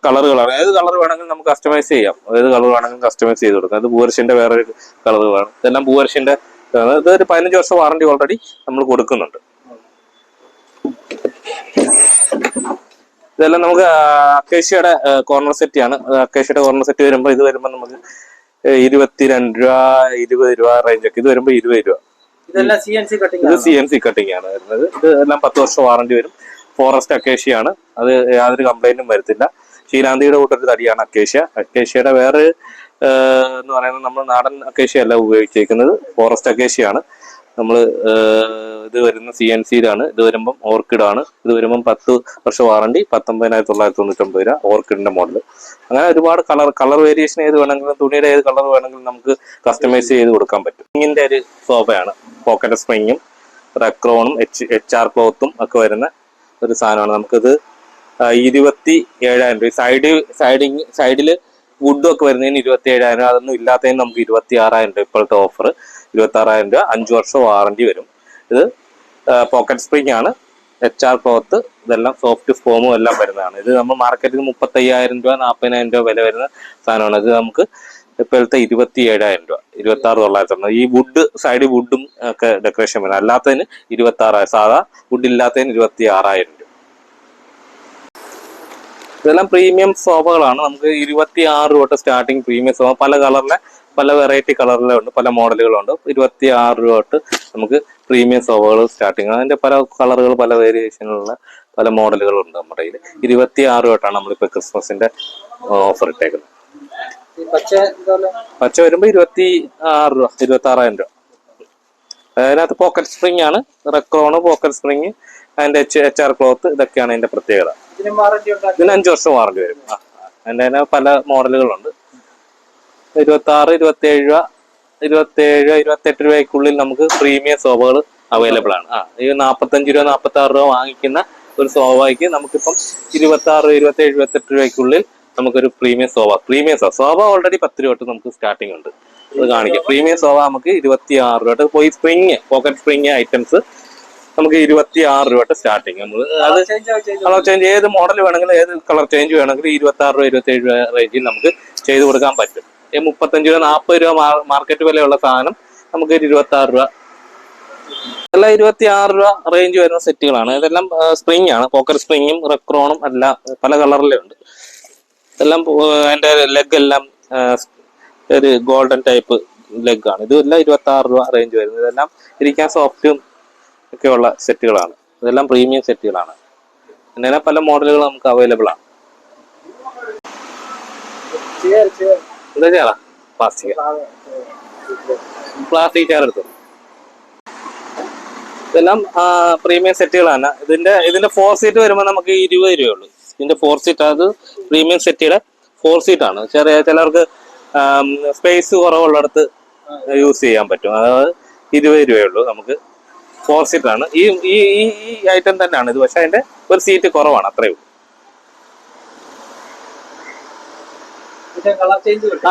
കളറുകളാണ്. ഏത് കളർ വേണമെങ്കിലും നമുക്ക് കസ്റ്റമൈസ് ചെയ്യാം. ഏത് കളർ വേണമെങ്കിലും കസ്റ്റമൈസ് ചെയ്ത് കൊടുക്കാം. അത് പൂവരശിന്റെ വേറൊരു കളറുകളാണ്. ഇതെല്ലാം പൂവരശിന്റെ. ഇതൊരു 15 വർഷം വാറണ്ടി ഓൾറെഡി നമ്മൾ കൊടുക്കുന്നുണ്ട്. ഇതെല്ലാം നമുക്ക് അക്കേഷ്യയുടെ കോർണർ സെറ്റ് ആണ്. അക്കേഷ്യയുടെ കോർണർ സെറ്റ് വരുമ്പോൾ ഇത് വരുമ്പോൾ നമുക്ക് 22 രൂപ 20 രൂപ റേഞ്ചൊക്കെ. ഇത് വരുമ്പോൾ 20 രൂപ. ഇത് CNC കട്ടിംഗ് ആണ് വരുന്നത്. ഇത് എല്ലാം 10 വർഷം വാറണ്ടി വരും. ഫോറസ്റ്റ് അക്കേഷ്യയാണ്. അത് യാതൊരു കംപ്ലൈന്റും വരത്തില്ല. ശീലാന്തിയുടെ കൂട്ടൊരു തടിയാണ് അക്കേഷ്യ. അക്കേഷ്യയുടെ വേറെ എന്ന് പറയുന്നത് നമ്മൾ നാടൻ അക്കേഷ്യ അല്ല ഉപയോഗിച്ചേക്കുന്നത്. ഫോറസ്റ്റ് അക്കേഷ്യയാണ്. നമ്മൾ ഇത് വരുന്ന CNCയിലാണ്. ഇത് വരുമ്പം ഓർക്കിഡ് ആണ്. ഇത് വരുമ്പം 10 വർഷം വാറണ്ടി 19,990 രൂപ ഓർക്കിഡിന്റെ മോഡൽ. അങ്ങനെ ഒരുപാട് കളർ വേരിയേഷൻ ഏത് വേണമെങ്കിലും തുണിയുടെ ഏത് കളർ വേണമെങ്കിലും നമുക്ക് കസ്റ്റമൈസ് ചെയ്ത് കൊടുക്കാൻ പറ്റും. സ്പ്രിങ്ങിന്റെ ഒരു സോഫയാണ്. പോക്കറ്റ് സ്പ്രിങ്ങും റെക്രോണും HR ക്ലോത്തും ഒക്കെ വരുന്ന ഒരു സാധനമാണ്. നമുക്കിത് 27,000 രൂപ. സൈഡില് വുഡും ഒക്കെ വരുന്നതിന് 27,000 രൂപ. അതൊന്നും ഇല്ലാത്തതിന് നമുക്ക് 26,000 രൂപ. ഇപ്പോഴത്തെ ഓഫർ 26,000 രൂപ. 5 വർഷം വാറണ്ടി വരും. ഇത് പോക്കറ്റ് സ്പ്രിങ് ആണ്. HR cloth. ഇതെല്ലാം സോഫ്റ്റ് ഫോമും എല്ലാം വരുന്നതാണ്. ഇത് നമ്മൾ മാർക്കറ്റിൽ 35,000 രൂപ 40,000 രൂപ വില വരുന്ന സാധനമാണ്. ഇത് നമുക്ക് ഇപ്പോഴത്തെ 27,000 രൂപ, 26,900. ഈ വുഡ് സൈഡ് വുഡും ഒക്കെ ഡെക്കറേഷൻ വരും. അല്ലാത്തതിന് 26,000, സാധാ വുഡ് ഇല്ലാത്തതിന് 26,000 രൂപ. ഇതെല്ലാം പ്രീമിയം സോഫകളാണ്. നമുക്ക് 26 രൂപ തൊട്ട് സ്റ്റാർട്ടിങ് പ്രീമിയം സോഫ. പല കളറിലെ, പല വെറൈറ്റി കളറിലും ഉണ്ട്, പല മോഡലുകളുണ്ട്. 26 രൂപ തൊട്ട് നമുക്ക് പ്രീമിയം സോഫകൾ സ്റ്റാർട്ടിങ്. അതിന്റെ പല കളറുകൾ, പല വേരിയേഷനിലുള്ള പല മോഡലുകളുണ്ട് നമ്മുടെ കയ്യിൽ. 26 രൂപ തൊട്ടാണ് നമ്മളിപ്പോൾ ക്രിസ്മസിന്റെ ഓഫർ ഇട്ടേക്കുന്നത്. പച്ച വരുമ്പോൾ 26 രൂപ, 26,000 രൂപ. അതിനകത്ത് പോക്കറ്റ് സ്പ്രിംഗ് ആണ്, റെക്രോണ്, പോക്കറ്റ് സ്പ്രിംഗ്, അതിന്റെ HR ക്ലോത്ത്, ഇതൊക്കെയാണ് അതിന്റെ പ്രത്യേകത. ഇതിന് 5 വർഷം വാറണ്ടി വരും. അതിന്റെ തന്നെ പല മോഡലുകളുണ്ട്. 26, 27 രൂപ, 28 രൂപയ്ക്കുള്ളിൽ നമുക്ക് പ്രീമിയം സോഫകൾ അവൈലബിൾ ആണ്. ഈ 45 രൂപ, 46 രൂപ വാങ്ങിക്കുന്ന ഒരു സോഫയ്ക്ക് നമുക്കിപ്പം 26, 27, 28 രൂപയ്ക്കുള്ളിൽ നമുക്കൊരു പ്രീമിയം സോഫ ഓൾറെഡി 10 രൂപ തൊട്ട് നമുക്ക് സ്റ്റാർട്ടിംഗ് ഉണ്ട്. അത് കാണിക്കാം. പ്രീമിയം സോഫ നമുക്ക് 26 രൂപ തൊട്ട്. പോയി സ്പ്രിങ്, പോക്കറ്റ് സ്പ്രിങ് ഐറ്റംസ് നമുക്ക് 26 രൂപ തൊട്ട് സ്റ്റാർട്ടിങ്. നമ്മൾ അത് കളർ ചേഞ്ച്, ഏത് മോഡൽ വേണമെങ്കിലും, ഏത് കളർ ചേഞ്ച് വേണമെങ്കിലും 26 രൂപ, 27 രൂപ റേഞ്ചിൽ നമുക്ക് ചെയ്ത് കൊടുക്കാൻ പറ്റും. 35 രൂപ, 40 രൂപ മാർക്കറ്റ് വിലയുള്ള സാധനം നമുക്ക് 26 രൂപ. എല്ലാം 26 രൂപ റേഞ്ച് വരുന്ന സെറ്റുകളാണ്. ഇതെല്ലാം സ്പ്രിംഗ് ആണ്, പോക്കറ്റ് സ്പ്രിങ്ങും റെക്രോണും എല്ലാം പല കളറിലും ഉണ്ട്. ഇതെല്ലാം അതിന്റെ ലെഗ് എല്ലാം ഒരു ഗോൾഡൻ ടൈപ്പ് ലെഗ് ആണ്. ഇതെല്ലാം 26 രൂപ റേഞ്ച് വരുന്നത്. ഇതെല്ലാം ഇരിക്കാൻ സോഫ്റ്റും ഒക്കെയുള്ള സെറ്റുകളാണ്. ഇതെല്ലാം പ്രീമിയം സെറ്റുകളാണ്. അങ്ങനെ പല മോഡലുകൾ നമുക്ക് അവൈലബിൾ ആണ്. എന്താ ചെയ്യാ പ്ലാസ്റ്റിക് ചെയർ എടുത്തു. ഇതെല്ലാം പ്രീമിയം സെറ്റുകളാണ്. ഇതിന്റെ 4 സീറ്റ് വരുമ്പോൾ നമുക്ക് 20 രൂപയുള്ളൂ. ഇതിന്റെ 4 സീറ്റ്, അത് പ്രീമിയം സെറ്റിയുടെ 4 സീറ്റ് ആണ്. ചിലർക്ക് സ്പേസ് കുറവുള്ളിടത്ത് യൂസ് ചെയ്യാൻ പറ്റും. അതായത് 20 രൂപയുള്ളൂ. നമുക്ക് 4 സീറ്റ് ആണ്. ഈ ഐറ്റം തന്നെയാണ് ഇത്, പക്ഷെ അതിന്റെ ഒരു സീറ്റ് കുറവാണ്, അത്രയേ ഉള്ളൂ.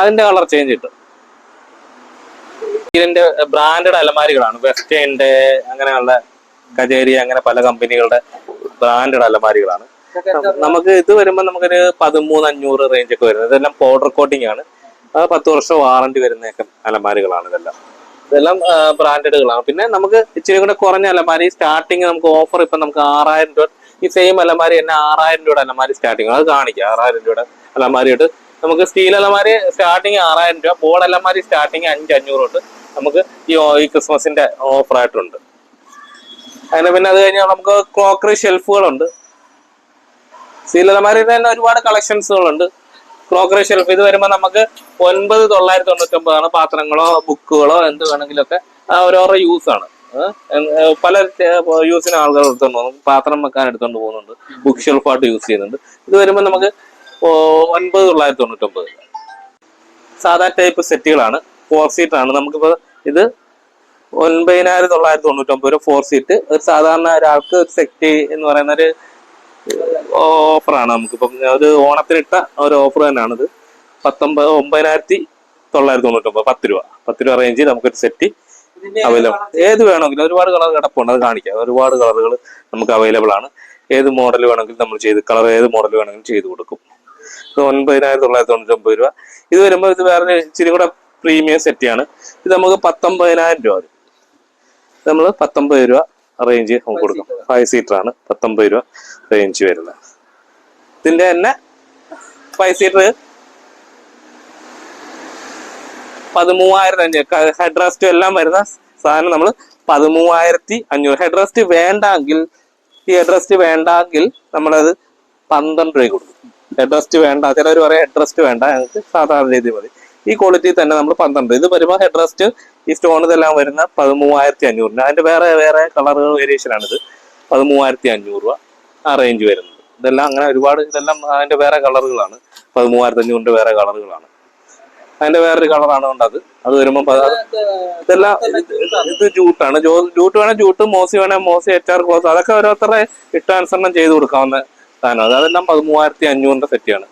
അതിന്റെ കളർ ചേഞ്ച് കിട്ടും. ഇതിന്റെ ബ്രാൻഡഡ് അലമാരികളാണ്. വെസ്റ്റേണിന്റെ, അങ്ങനെയുള്ള കജേരി, അങ്ങനെ പല കമ്പനികളുടെ ബ്രാൻഡഡ് അലമാരികളാണ്. നമുക്ക് ഇത് വരുമ്പോൾ നമുക്കൊരു 13,500 റേഞ്ച് ഒക്കെ വരുന്നത്. ഇതെല്ലാം പൗഡർ കോട്ടിംഗ് ആണ്. 10 വർഷം വാറണ്ടി വരുന്ന അലമാരികളാണ് ഇതെല്ലാം ബ്രാൻഡഡുകളാണ്. പിന്നെ നമുക്ക് ഇച്ചിരി കൂടെ കുറഞ്ഞ അലമാരി സ്റ്റാർട്ടിങ് നമുക്ക് ഓഫർ ഇപ്പം നമുക്ക് 6,000 രൂപ. ഈ സെയിം അലമാരി തന്നെ 6,000 രൂപയുടെ അലമാരി സ്റ്റാർട്ടിങ്, അത് കാണിക്കാം. 6,000 രൂപയുടെ അലമാരിയിട്ട് നമുക്ക് സ്റ്റീൽ അലമാരി സ്റ്റാർട്ടിങ് 6,000 രൂപ, ബോർഡ് അലമാരി സ്റ്റാർട്ടിങ് 5,500 തൊട്ട് നമുക്ക് ഈ ക്രിസ്മസിന്റെ ഓഫർ ആയിട്ടുണ്ട്. അങ്ങനെ പിന്നെ അത് കഴിഞ്ഞാൽ നമുക്ക് ക്രോക്കറി ഷെൽഫുകളുണ്ട്. സ്റ്റീൽ അലമാരിയിൽ തന്നെ ഒരുപാട് കളക്ഷൻസുകളുണ്ട്. ക്രോക്കറി ഷെൽഫ് ഇത് വരുമ്പോൾ നമുക്ക് 9,999 പാത്രങ്ങളോ ബുക്കുകളോ എന്ത് വേണമെങ്കിലൊക്കെ ഓരോരോ യൂസ് ആണ്. പല യൂസിന് ആളുകൾ എടുത്തോണ്ട് പോകുന്നു. പാത്രം വെക്കാൻ എടുത്തോണ്ട് പോകുന്നുണ്ട്, ബുക്ക് ഷെൽഫായിട്ട് യൂസ് ചെയ്യുന്നുണ്ട്. ഇത് വരുമ്പോൾ നമുക്ക് 9,999. സാധാ ടൈപ്പ് സെറ്റുകളാണ്, 4 സീറ്റ് ആണ്. നമുക്കിപ്പോ ഇത് 9,999 4 സീറ്റ്. ഒരു സാധാരണ ഒരാൾക്ക് ഒരു സെറ്റ് എന്ന് പറയുന്ന ഒരു ഓഫറാണ്. നമുക്കിപ്പം ഒരു ഓണത്തിനിട്ട ഒരു ഓഫർ തന്നെയാണിത്. 9,999, 10 രൂപ റേഞ്ചിൽ നമുക്കൊരു സെറ്റ് അവൈലബിൾ. ഏത് വേണമെങ്കിലും ഒരുപാട് കളർ കിടപ്പുണ്ട്, അത് കാണിക്കാം. ഒരുപാട് കളറുകൾ നമുക്ക് അവൈലബിൾ ആണ്. ഏത് മോഡൽ വേണമെങ്കിലും നമ്മൾ കളർ ഏത് മോഡൽ വേണമെങ്കിലും ചെയ്ത് കൊടുക്കും. 9,999 രൂപ. ഇത് വരുമ്പോൾ ഇത് വേറെ ഇച്ചിരി കൂടെ പ്രീമിയം സെറ്റാണ്. ഇത് നമുക്ക് 19,000 രൂപ വരും. നമ്മൾ 19 രൂപ റേഞ്ച് നമുക്ക് കൊടുക്കും. 5 സീറ്റർ ആണ്, 19 രൂപ റേഞ്ച് വരുന്നത്. ഇതിന്റെ തന്നെ 5 സീറ്റർ 13,000 ഹെഡ് റെസ്റ്റ് എല്ലാം വരുന്ന സാധനം നമ്മൾ 13,500. ഹെഡ് റെസ്റ്റ് വേണ്ടെങ്കിൽ, ഈ ഹെഡ് റെസ്റ്റ് വേണ്ടെങ്കിൽ നമ്മളത് 12 രൂപ കൊടുക്കും. ഹെഡ് റെസ്റ്റ് വേണ്ട, ചിലർ പറയാം ഹെഡ് റെസ്റ്റ് വേണ്ട, ഞങ്ങൾക്ക് സാധാരണ രീതി മതി. ഈ ക്വാളിറ്റി തന്നെ നമ്മൾ 12. ഇത് വരുമ്പോൾ ഹെഡ് റെസ്റ്റ് ഈ സ്റ്റോൺ ഇതെല്ലാം വരുന്ന 13,500. അതിന്റെ വേറെ കളറുകൾ വേരിയേഷൻ ആണിത്. 13,500 രൂപ ആ റേഞ്ച് വരുന്നത്. ഇതെല്ലാം അങ്ങനെ ഒരുപാട്, ഇതെല്ലാം അതിന്റെ വേറെ കളറുകളാണ്. 13,500 വേറെ കളറുകളാണ്. അതിന്റെ വേറൊരു കളറാണ് കൊണ്ടത്. അത് വരുമ്പോൾ ഇതെല്ലാം ഇത് ജൂട്ടാണ്. ജൂട്ട് വേണേൽ ജൂട്ട്, മോസി വേണേൽ മോസി, HR ക്ലോത്ത്, അതൊക്കെ ഓരോരുത്തരുടെ ഇഷ്ടാനുസരണം ചെയ്ത് കൊടുക്കാവുന്ന സാധനം. അതെല്ലാം 13,500 സെറ്റാണ്.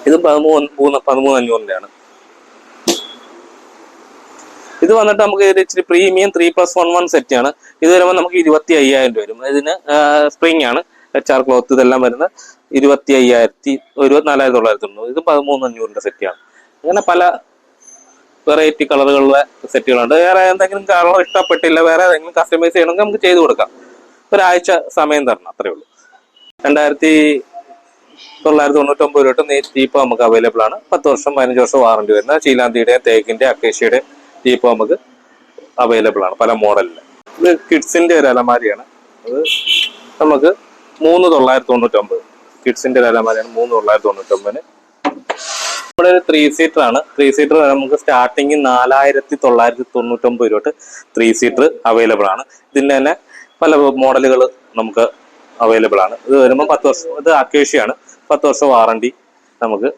ഇത് 13,500 ആണ്. ഇത് വന്നിട്ട് നമുക്ക് ഇച്ചിരി പ്രീമിയം 3+1 സെറ്റാണ്. ഇത് വരുമ്പോൾ നമുക്ക് 25,000 രൂപ വരും. ഇതിന് സ്പ്രിംഗ് ആണ്, HR ക്ലോത്ത്, ഇതെല്ലാം വരുന്ന 24,990. ഇത് 13,500 സെറ്റാണ്. അങ്ങനെ പല വെറൈറ്റി കളറുകളുടെ സെറ്റുകളുണ്ട്. വേറെ എന്തെങ്കിലും കളർ ഇഷ്ടപ്പെട്ടില്ല, വേറെ ഏതെങ്കിലും കസ്റ്റമൈസ് ചെയ്യണമെങ്കിൽ നമുക്ക് ചെയ്ത് കൊടുക്കാം. ഒരാഴ്ച സമയം തരണം, അത്രേ ഉള്ളൂ. 2999 രൂപ ടീപ്പ് നമുക്ക് അവൈലബിൾ ആണ്. 10 വർഷം 15 വർഷം വാറണ്ടി വരുന്ന ചീലാന്തിയുടെയും തേക്കിന്റെ അക്കേഷ്യയുടെ ടീപ്പ് നമുക്ക് അവൈലബിൾ ആണ് പല മോഡലില്. ഇത് കിഡ്സിന്റെ ഒരു അലമാരിയാണ്. അത് നമുക്ക് 3999. കിഡ്സിന്റെ ഒരു അലമാരിയാണ് 3999. ഇവിടെ ഒരു 3 സീറ്റർ ആണ്. 3 സീറ്റർ നമുക്ക് സ്റ്റാർട്ടിങ് 4999 രൂപ 3 സീറ്റർ അവൈലബിൾ ആണ്. ഇതിന്റെ തന്നെ പല മോഡലുകൾ നമുക്ക് അവൈലബിൾ ആണ്. ഇത് വരുമ്പോൾ 10 വർഷം, ഇത് അക്കേഷ്യയാണ്, 10 വർഷം വാറണ്ടി നമുക്ക്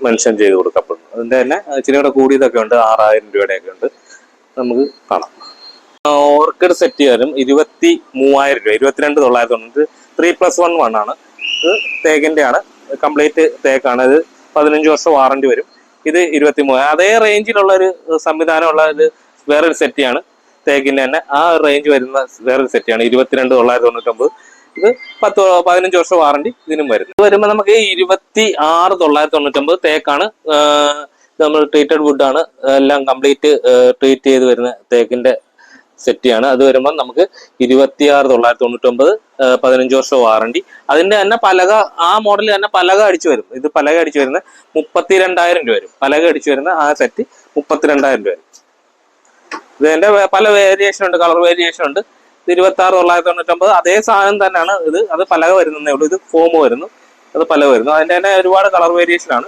മെൻഷൻ ചെയ്ത് കൊടുക്കപ്പെടുന്നു. അതിന്റെ തന്നെ ഇച്ചിരി കൂടെ കൂടിയതൊക്കെ ഉണ്ട്, 6000 രൂപയുടെയൊക്കെ ഉണ്ട്, നമുക്ക് കാണാം. ഓർക്കിഡ് സെറ്റ് വരും 23,000 രൂപ, 22,990. 3+1 ആണ്. ഇത് തേക്കിന്റെ ആണ്, കംപ്ലീറ്റ് തേക്കാണ്. ഇത് 15 വർഷം വാറണ്ടി വരും. ഇത് 23,000. അതേ റേഞ്ചിലുള്ള ഒരു സംവിധാനമുള്ള ഇത് വേറൊരു സെറ്റിയാണ് തേക്കിന്റെ തന്നെ. ആ റേഞ്ച് വരുന്ന വേറൊരു സെറ്റിയാണ് 22,990. ഇത് 15 വർഷം വാറണ്ടി ഇതിനും വരുന്നു. ഇത് വരുമ്പോൾ നമുക്ക് 26,990 തേക്കാണ്. നമ്മൾ ട്രീറ്റഡ് വുഡ് ആണ്, എല്ലാം കംപ്ലീറ്റ് ട്രീറ്റ് ചെയ്ത് വരുന്ന തേക്കിന്റെ സെറ്റിയാണ്. അത് വരുമ്പോൾ നമുക്ക് 26,990, 15 വർഷം വാറണ്ടി. അതിന്റെ തന്നെ പലക, ആ മോഡൽ തന്നെ പലക അടിച്ചു വരും. ഇത് പലക അടിച്ചു വരുന്ന 32,000 രൂപ വരും. പലക അടിച്ചു വരുന്ന ആ സെറ്റ് 32,000 രൂപ വരും. ഇതിന്റെ പല വേരിയേഷൻ ഉണ്ട്, കളർ വേരിയേഷൻ ഉണ്ട്. 26,990 അതേ സാധനം തന്നെയാണ് ഇത്. അത് പലക വരുന്നേ ഉള്ളൂ. ഇത് ഫോം വരുന്നു, അത് പലക വരുന്നു. അതിന്റെ തന്നെ ഒരുപാട് കളർ വേരിയേഷൻ ആണ്.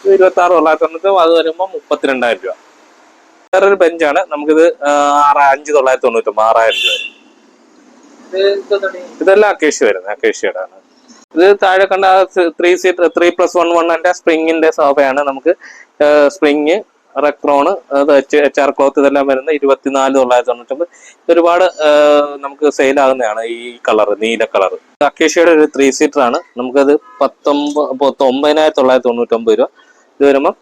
ഇത് 26,990. അത് വരുമ്പോൾ 32,000 രൂപ. വേറൊരു ബെഞ്ചാണ്, നമുക്കിത് 5,990, 6,000 രൂപ വരും. ഇതെല്ലാം അക്കേഷ്യ വരുന്നത്, അക്കേഷ്യയുടെ ആണ്. ഇത് താഴെ കണ്ട 3 സീറ്റർ 3+1 സ്പ്രിങ്ങിന്റെ സോഫയാണ്. നമുക്ക് സ്പ്രിങ്, റെക്രോണ്, HR ക്ലോത്ത് ഇതെല്ലാം വരുന്നത് 24,990. ഒരുപാട് നമുക്ക് സെയിൽ ആകുന്നതാണ് ഈ കളർ, നീല കളർ. അക്കേഷ്യയുടെ ഒരു 3 സീറ്റർ ആണ്. നമുക്കത് 19,999 രൂപ. ഇത് വരുമ്പോൾ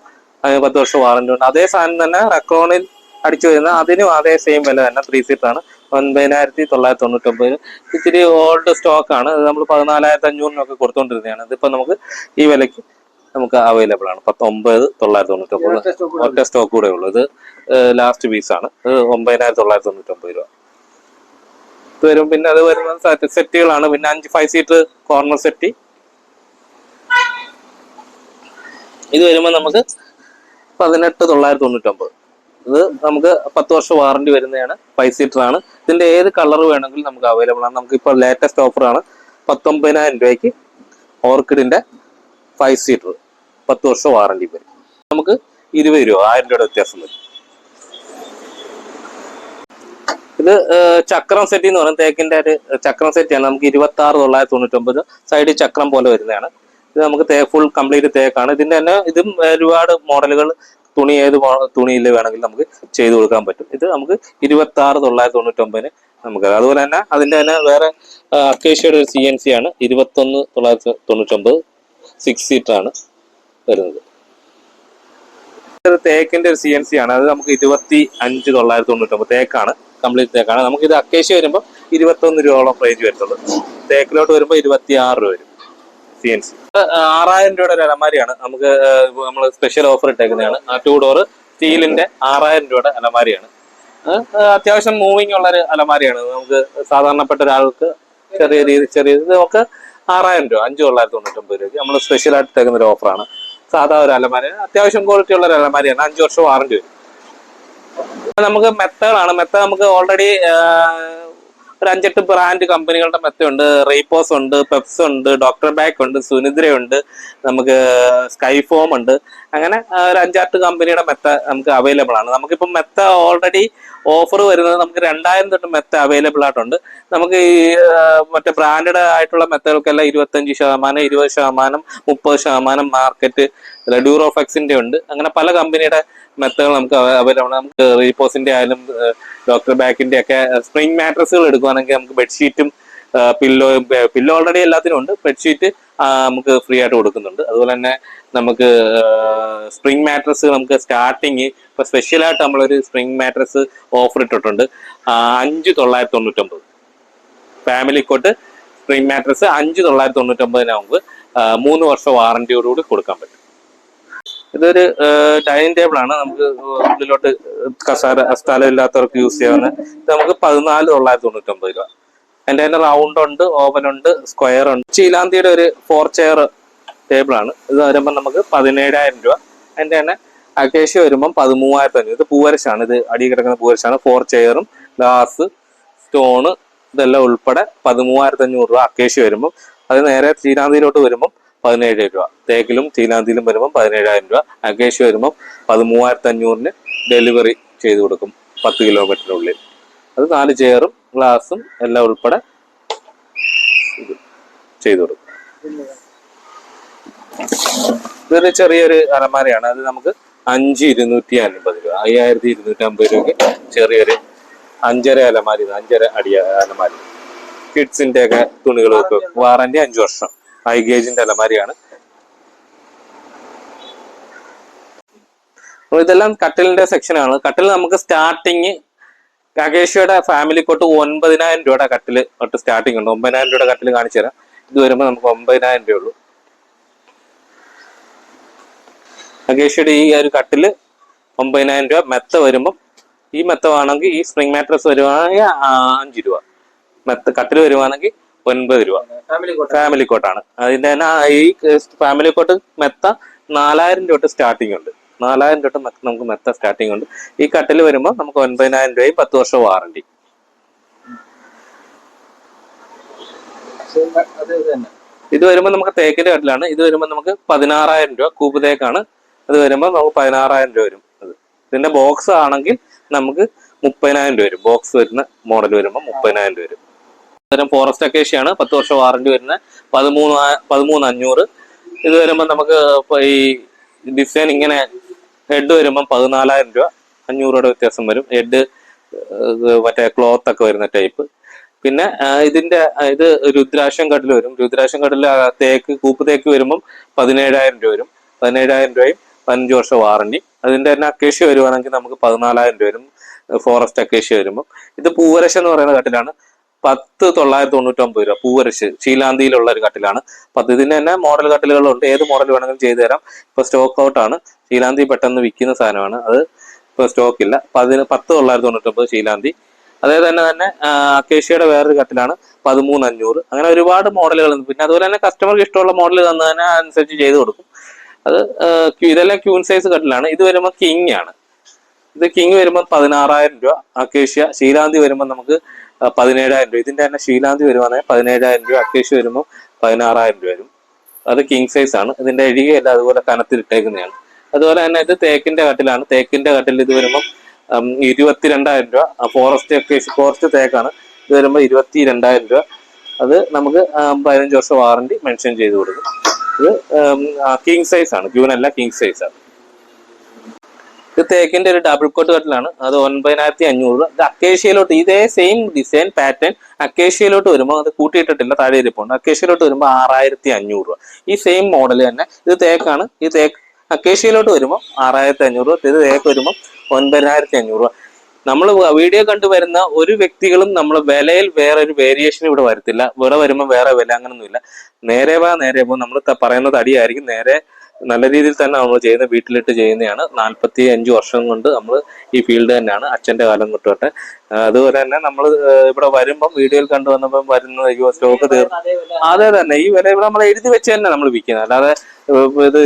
10 വർഷം വാറണ്ടി ഉണ്ട്. അതേ സാധനം തന്നെ റെക്രോണിൽ അടിച്ചു വരുന്ന, അതിനും അതേ സെയിം വില തന്നെ. 3 സീറ്റർ ആണ്, 9,999. ഇച്ചിരി ഓൾഡ് സ്റ്റോക്ക് ആണ്. ഇത് നമ്മൾ 14,500 കൊടുത്തോണ്ടിരുന്നതാണ്. ഇതിപ്പോ നമുക്ക് ഈ വിലക്ക് നമുക്ക് അവൈലബിൾ ആണ്. 19,999. ഒറ്റ സ്റ്റോക്ക് കൂടെ ഉള്ളൂ. ഇത് ലാസ്റ്റ് പീസ് ആണ്. ഇത് 9,999 രൂപ ഇത് വരും. പിന്നെ അത് വരുന്ന സെറ്റുകളാണ്. പിന്നെ 5 സീറ്റർ കോർണർ സെറ്റ്. ഇത് വരുമ്പോൾ നമുക്ക് 18,999. ഇത് നമുക്ക് 10 വർഷം വാറണ്ടി വരുന്നതാണ്. 5 സീറ്റർ ആണ്. ഇതിന്റെ ഏത് കളർ വേണമെങ്കിലും നമുക്ക് അവൈലബിൾ ആണ്. നമുക്ക് ഇപ്പോൾ ലേറ്റസ്റ്റ് ഓഫർ ആണ്. 19,000 രൂപയ്ക്ക് ഓർക്കിഡിന്റെ 5 സീറ്റർ 10 വർഷം വാറണ്ടി വരും. നമുക്ക് 20 രൂപ, 1000 രൂപയുടെ വ്യത്യാസം വരും. ഇത് ചക്രം സെറ്റ് എന്ന് പറയുന്നത് തേക്കിന്റെ ഒരു ചക്രം സെറ്റാണ്. നമുക്ക് 26,999. സൈഡിൽ ചക്രം പോലെ വരുന്നതാണ്. ഇത് നമുക്ക് ഫുൾ കംപ്ലീറ്റ് തേക്കാണ്. ഇതിന്റെ തന്നെ ഇതും ഒരുപാട് മോഡലുകൾ, തുണി ഏത് തുണിയിൽ വേണമെങ്കിലും നമുക്ക് ചെയ്തു കൊടുക്കാൻ പറ്റും. ഇത് നമുക്ക് 26,999 നമുക്ക്. അതുപോലെ തന്നെ അതിന്റെ തന്നെ വേറെ അക്കേഷ്യയുടെ ഒരു CNC ആണ്, 21,999. 6 സീറ്റർ ആണ് വരുന്നത്. തേക്കിന്റെ ഒരു CNC ആണ്. അത് നമുക്ക് 25,999. തേക്കാണ്, കംപ്ലീറ്റ് തേക്കാണ്. നമുക്ക് ഇത് അക്കേഷ്യ വരുമ്പോൾ 21 രൂപയോളം റേഞ്ച് വരുന്നുള്ളൂ. തേക്കിലോട്ട് വരുമ്പോൾ 26 രൂപ വരും. CNC 6,000 രൂപയുടെ ഒരു അലമാരിയാണ്. നമുക്ക് നമ്മൾ സ്പെഷ്യൽ ഓഫർ ഇട്ടേക്കുന്നതാണ്. 2 ഡോർ സ്റ്റീലിന്റെ 6,000 രൂപയുടെ അലമാരിയാണ്. അത്യാവശ്യം മൂവിങ് ഉള്ള ഒരു അലമാരിയാണ്. നമുക്ക് സാധാരണപ്പെട്ട ഒരാൾക്ക് ചെറിയ ഇത് നമുക്ക് 6,000 രൂപ, 5,999 രൂപ നമ്മൾ സ്പെഷ്യൽ ആയിട്ട് ഇട്ടേക്കുന്ന ഒരു ഓഫറാണ്. സാധാ ഒരു അലമാരി, അത്യാവശ്യം ക്വാളിറ്റി ഉള്ള ഒരു അലമാരിയാണ്. 5 വർഷം വാറണ്ടി വരും. നമുക്ക് മെത്തകളാണ്. മെത്ത നമുക്ക് ഓൾറെഡി ഒരു 5-8 ബ്രാൻഡ് കമ്പനികളുടെ മെത്തയുണ്ട്. റീപോസ് ഉണ്ട്, പെപ്സ് ഉണ്ട്, ഡോക്ടർ ബാക്ക് ഉണ്ട്, സുനിദ്രയുണ്ട്, നമുക്ക് സ്കൈഫോം ഉണ്ട്. അങ്ങനെ ഒരു 5-8 കമ്പനിയുടെ മെത്ത നമുക്ക് അവൈലബിൾ ആണ്. നമുക്കിപ്പം മെത്ത ഓൾറെഡി ഓഫർ വരുന്നത് നമുക്ക് 2,000 തൊട്ട് മെത്ത അവൈലബിൾ ആയിട്ടുണ്ട്. നമുക്ക് ഈ മറ്റേ ബ്രാൻഡഡ് ആയിട്ടുള്ള മെത്തകൾക്കെല്ലാം 25%, 20%, 30% മാർക്കറ്റ്. ഡ്യൂറോഫെക്സിന്റെ ഉണ്ട്. അങ്ങനെ പല കമ്പനിയുടെ മെത്തകൾ നമുക്ക് അവൈലബിൾ. നമുക്ക് റീപോസിന്റെ ആയാലും ഡോക്ടർ ബാക്കിന്റെ ഒക്കെ സ്പ്രിംഗ് മാട്രസുകൾ എടുക്കുകയാണെങ്കിൽ നമുക്ക് ബെഡ്ഷീറ്റും പില്ലോ ഓൾറെഡി എല്ലാത്തിനും ഉണ്ട്. ബെഡ്ഷീറ്റ് നമുക്ക് ഫ്രീ ആയിട്ട് കൊടുക്കുന്നുണ്ട്. അതുപോലെ തന്നെ നമുക്ക് സ്പ്രിംഗ് മാട്രസ് നമുക്ക് സ്റ്റാർട്ടിങ് ഇപ്പൊ സ്പെഷ്യലായിട്ട് നമ്മളൊരു സ്പ്രിംഗ് മാട്രസ് ഓഫർ ഇട്ടിട്ടുണ്ട്. 5,999 ഫാമിലി കോട്ട് സ്പ്രിംഗ് മാട്രസ് 5,999 നമുക്ക് 3 വർഷം വാറന്റിയോടുകൂടി കൊടുക്കാൻ പറ്റും. ഇതൊരു ഡൈനിങ് ടേബിൾ ആണ്. നമുക്ക് ഉള്ളിലോട്ട് സ്ഥലം ഇല്ലാത്തവർക്ക് യൂസ് ചെയ്യാവുന്ന. ഇത് നമുക്ക് 14,999 രൂപ. അതിന്റെ തന്നെ റൗണ്ട് ഉണ്ട്, ഓവൻ ഉണ്ട്, സ്ക്വയർ ഉണ്ട്. ചീലാന്തിയുടെ ഒരു 4 ചെയർ ടേബിൾ ആണ്. ഇത് വരുമ്പോൾ നമുക്ക് 17,000 രൂപ. അതിന്റെ തന്നെ അക്കേഷ്യ വരുമ്പം 13,500. ഇത് പൂവരശാണ്. ഇത് അടി കിടക്കുന്ന പൂവരശാണ്. 4 ചെയറും ഗ്ലാസ് സ്റ്റോണ് ഇതെല്ലാം ഉൾപ്പെടെ 13,500 രൂപ അക്കേഷ്യ വരുമ്പം. അത് നേരെ ചീലാന്തിയിലോട്ട് വരുമ്പം 17,000 രൂപ. തേക്കിലും ചീലാന്തിയിലും വരുമ്പം 17,000 രൂപ. അക്കേഷ്യ വരുമ്പം 13,500 ഡെലിവറി ചെയ്ത് കൊടുക്കും 10 കിലോമീറ്ററിനുള്ളിൽ. അത് 4 ചെയറും ഗ്ലാസും എല്ലാം ഉൾപ്പെടെ ചെയ്തു കൊടുക്കും. ഇതൊരു ചെറിയൊരു അലമാരയാണ്. അത് നമുക്ക് 5,250 രൂപ, 5,250 രൂപയ്ക്ക് ചെറിയൊരു 5.5 അലമാരി, 5.5 അടി അലമാരി. കിഡ്സിന്റെ ഒക്കെ തുണികൾ വെക്കും. വാറന്റി 5 വർഷം. ഹൈ ഗേജിന്റെ അലമാരിയാണ്. ഇതെല്ലാം കട്ടിലിന്റെ സെക്ഷനാണ്. കട്ടിൽ നമുക്ക് സ്റ്റാർട്ടിങ് അക്കേഷ്യയുടെ ഫാമിലി കോട്ട് 9,000 രൂപയുടെ കട്ടില് തൊട്ട് സ്റ്റാർട്ടിങ് ഉണ്ട്. 9,000 രൂപയുടെ കട്ടില് കാണിച്ചു തരാം. ഇത് വരുമ്പോൾ നമുക്ക് 9,000 രൂപ ഉള്ളൂ. അക്കേഷ്യയുടെ ഈ ഒരു കട്ടില് 9,000 രൂപ. മെത്ത വരുമ്പം ഈ മെത്ത വേണമെങ്കിൽ ഈ സ്പ്രിംഗ് മാട്രസ് വരുവാണെങ്കിൽ 5 രൂപ. കട്ടില് വരുവാണെങ്കിൽ 9 രൂപ. ഫാമിലി കോട്ടാണ്. അതിന്റെ തന്നെ ഈ ഫാമിലി കോട്ട് മെത്ത 4,000 രൂപ തൊട്ട് സ്റ്റാർട്ടിങ് ഉണ്ട്. 4,000 തൊട്ട് നമുക്ക് മെത്ത സ്റ്റാർട്ടിങ് ഉണ്ട്. ഈ കട്ടില് വരുമ്പോൾ നമുക്ക് 9,000 രൂപയും 10 വർഷം വാറണ്ടി. ഇത് വരുമ്പോൾ നമുക്ക് തേക്കിന്റെ കട്ടിലാണ്. ഇത് വരുമ്പോൾ നമുക്ക് 16,000 രൂപ. കൂപ്പ് തേക്കാണ്. അത് വരുമ്പോൾ നമുക്ക് 16,000 രൂപ വരും. ഇതിന്റെ ബോക്സ് ആണെങ്കിൽ നമുക്ക് 30,000 രൂപ വരും. ബോക്സ് വരുന്ന മോഡൽ വരുമ്പോൾ 30,000 രൂപ വരും. തരം ഫോറസ്റ്റ് അക്കേഷ്യയാണ്. 10 വർഷം വാറണ്ടി വരുന്ന 13,500. ഇത് വരുമ്പോൾ നമുക്ക് ഈ ഡിസൈൻ ഇങ്ങനെ ഹെഡ് വരുമ്പം 14,000 രൂപ. 500 രൂപയുടെ വ്യത്യാസം വരും. ഹെഡ് മറ്റേ ക്ലോത്ത് ഒക്കെ വരുന്ന ടൈപ്പ്. പിന്നെ ഇത് രുദ്രാക്ഷം കട്ടിൽ വരും. രുദ്രാക്ഷം കട്ടിൽ തേക്ക് കൂപ്പ് തേക്ക് വരുമ്പം 17,000 രൂപ വരും. 17,000 രൂപയും 15 വർഷം വാറണ്ടി. അതിന്റെ തന്നെ അക്കേഷ്യ വരുവാണെങ്കിൽ നമുക്ക് 14,000 രൂപ വരും. ഫോറസ്റ്റ് അക്കേഷ്യ വരുമ്പോൾ. ഇത് പൂവരശ എന്ന് പറയുന്ന കട്ടിലാണ്. 10,999 രൂപ. പൂവരശ് ചീലാന്തിയിലുള്ള ഒരു കട്ടിലാണ്. ഇതിന്റെ തന്നെ മോഡൽ കട്ടിലുകളുണ്ട്. ഏത് മോഡൽ വേണമെങ്കിലും ചെയ്തു തരാം. ഇപ്പൊ സ്റ്റോക്ക് ഔട്ട് ആണ്. ചീലാന്തി പെട്ടെന്ന് വിൽക്കുന്ന സാധനമാണ്. അത് ഇപ്പൊ സ്റ്റോക്ക് ഇല്ല. 10,999 ചീലാന്തി. അതേ തന്നെ അക്കേഷ്യയുടെ വേറൊരു കട്ടിലാണ് 13,500. അങ്ങനെ ഒരുപാട് മോഡലുകളുണ്ട്. പിന്നെ അതുപോലെ തന്നെ കസ്റ്റമർക്ക് ഇഷ്ടമുള്ള മോഡൽ തന്നതിന് അനുസരിച്ച് ചെയ്ത് കൊടുക്കും. അത് ഇതെല്ലാം ക്യൂൺ സൈസ് കട്ടിലാണ്. ഇത് വരുമ്പോൾ കിങ് ആണ്. ഇത് കിങ് വരുമ്പോൾ 16,000 രൂപ. അക്കേഷ്യ ശീലാന്തി വരുമ്പോൾ നമുക്ക് 17,000 രൂപ. ഇതിന്റെ തന്നെ ശീലാന്തി വരുവാണെങ്കിൽ 17,000 രൂപ. അക്കേഷ്യ വരുമ്പോൾ 16,000 രൂപ വരും. അത് കിങ് സൈസ് ആണ്. ഇതിന്റെ എഴുകയല്ല അതുപോലെ കനത്തിലിട്ടേക്കുന്നതാണ്. അതുപോലെ തന്നെ ഇത് തേക്കിന്റെ കട്ടിലാണ്. തേക്കിന്റെ കട്ടിൽ ഇത് വരുമ്പോൾ 22,000 രൂപ. ഫോറസ്റ്റ് തേക്കാണ്. ഇത് വരുമ്പോൾ 22,000 രൂപ. അത് നമുക്ക് 15 വർഷം വാറണ്ടി മെൻഷൻ ചെയ്ത് കൊടുക്കും. ഇത് കിങ് സൈസ് ആണ്. ക്യൂനല്ല, കിങ് സൈസ് ആണ്. ഇത് തേക്കിന്റെ ഒരു ഡബിൾ കോട്ട് കട്ടിലാണ്. അത് 9,500 രൂപ. ഇത് അക്കേഷ്യയിലോട്ട് ഇതേ സെയിം ഡിസൈൻ പാറ്റേൺ അക്കേഷ്യയിലോട്ട് വരുമ്പോൾ അത് കൂട്ടിയിട്ടിട്ടില്ല, താഴെ ഇരിപ്പുണ്ട്. അക്കേഷ്യയിലോട്ട് വരുമ്പോൾ 6,500 രൂപ. ഈ സെയിം മോഡൽ തന്നെ. ഇത് തേക്കാണ്. ഈ തേക്ക് അക്കേഷ്യയിലോട്ട് വരുമ്പോൾ 6,500 രൂപ. ഇത് തേക്ക് വരുമ്പോൾ 9,500 രൂപ. നമ്മൾ വീഡിയോ കണ്ടുവരുന്ന ഒരു വ്യക്തികളും നമ്മൾ വിലയിൽ വേറെ ഒരു വേരിയേഷൻ ഇവിടെ വരത്തില്ല. ഇവിടെ വരുമ്പോൾ വേറെ വില അങ്ങനൊന്നുമില്ല. നേരെ പോ നമ്മൾ പറയുന്ന തടിയായിരിക്കും. നേരെ നല്ല രീതിയിൽ തന്നെ നമ്മൾ ചെയ്യുന്ന വീട്ടിലിട്ട് ചെയ്യുന്നതാണ്. 45 വർഷം കൊണ്ട് നമ്മൾ ഈ ഫീൽഡ് തന്നെയാണ്. അച്ഛന്റെ കാലം തൊട്ടോട്ടെ. അതുപോലെ തന്നെ നമ്മൾ ഇവിടെ വരുമ്പം വീഡിയോയിൽ കണ്ടുവന്നപ്പം വരുന്ന സ്റ്റോക്ക് തീർന്നു. അതെ തന്നെ ഈ വില ഇവിടെ നമ്മൾ എഴുതി വെച്ച് തന്നെ നമ്മൾ വിൽക്കുന്നത്. അല്ലാതെ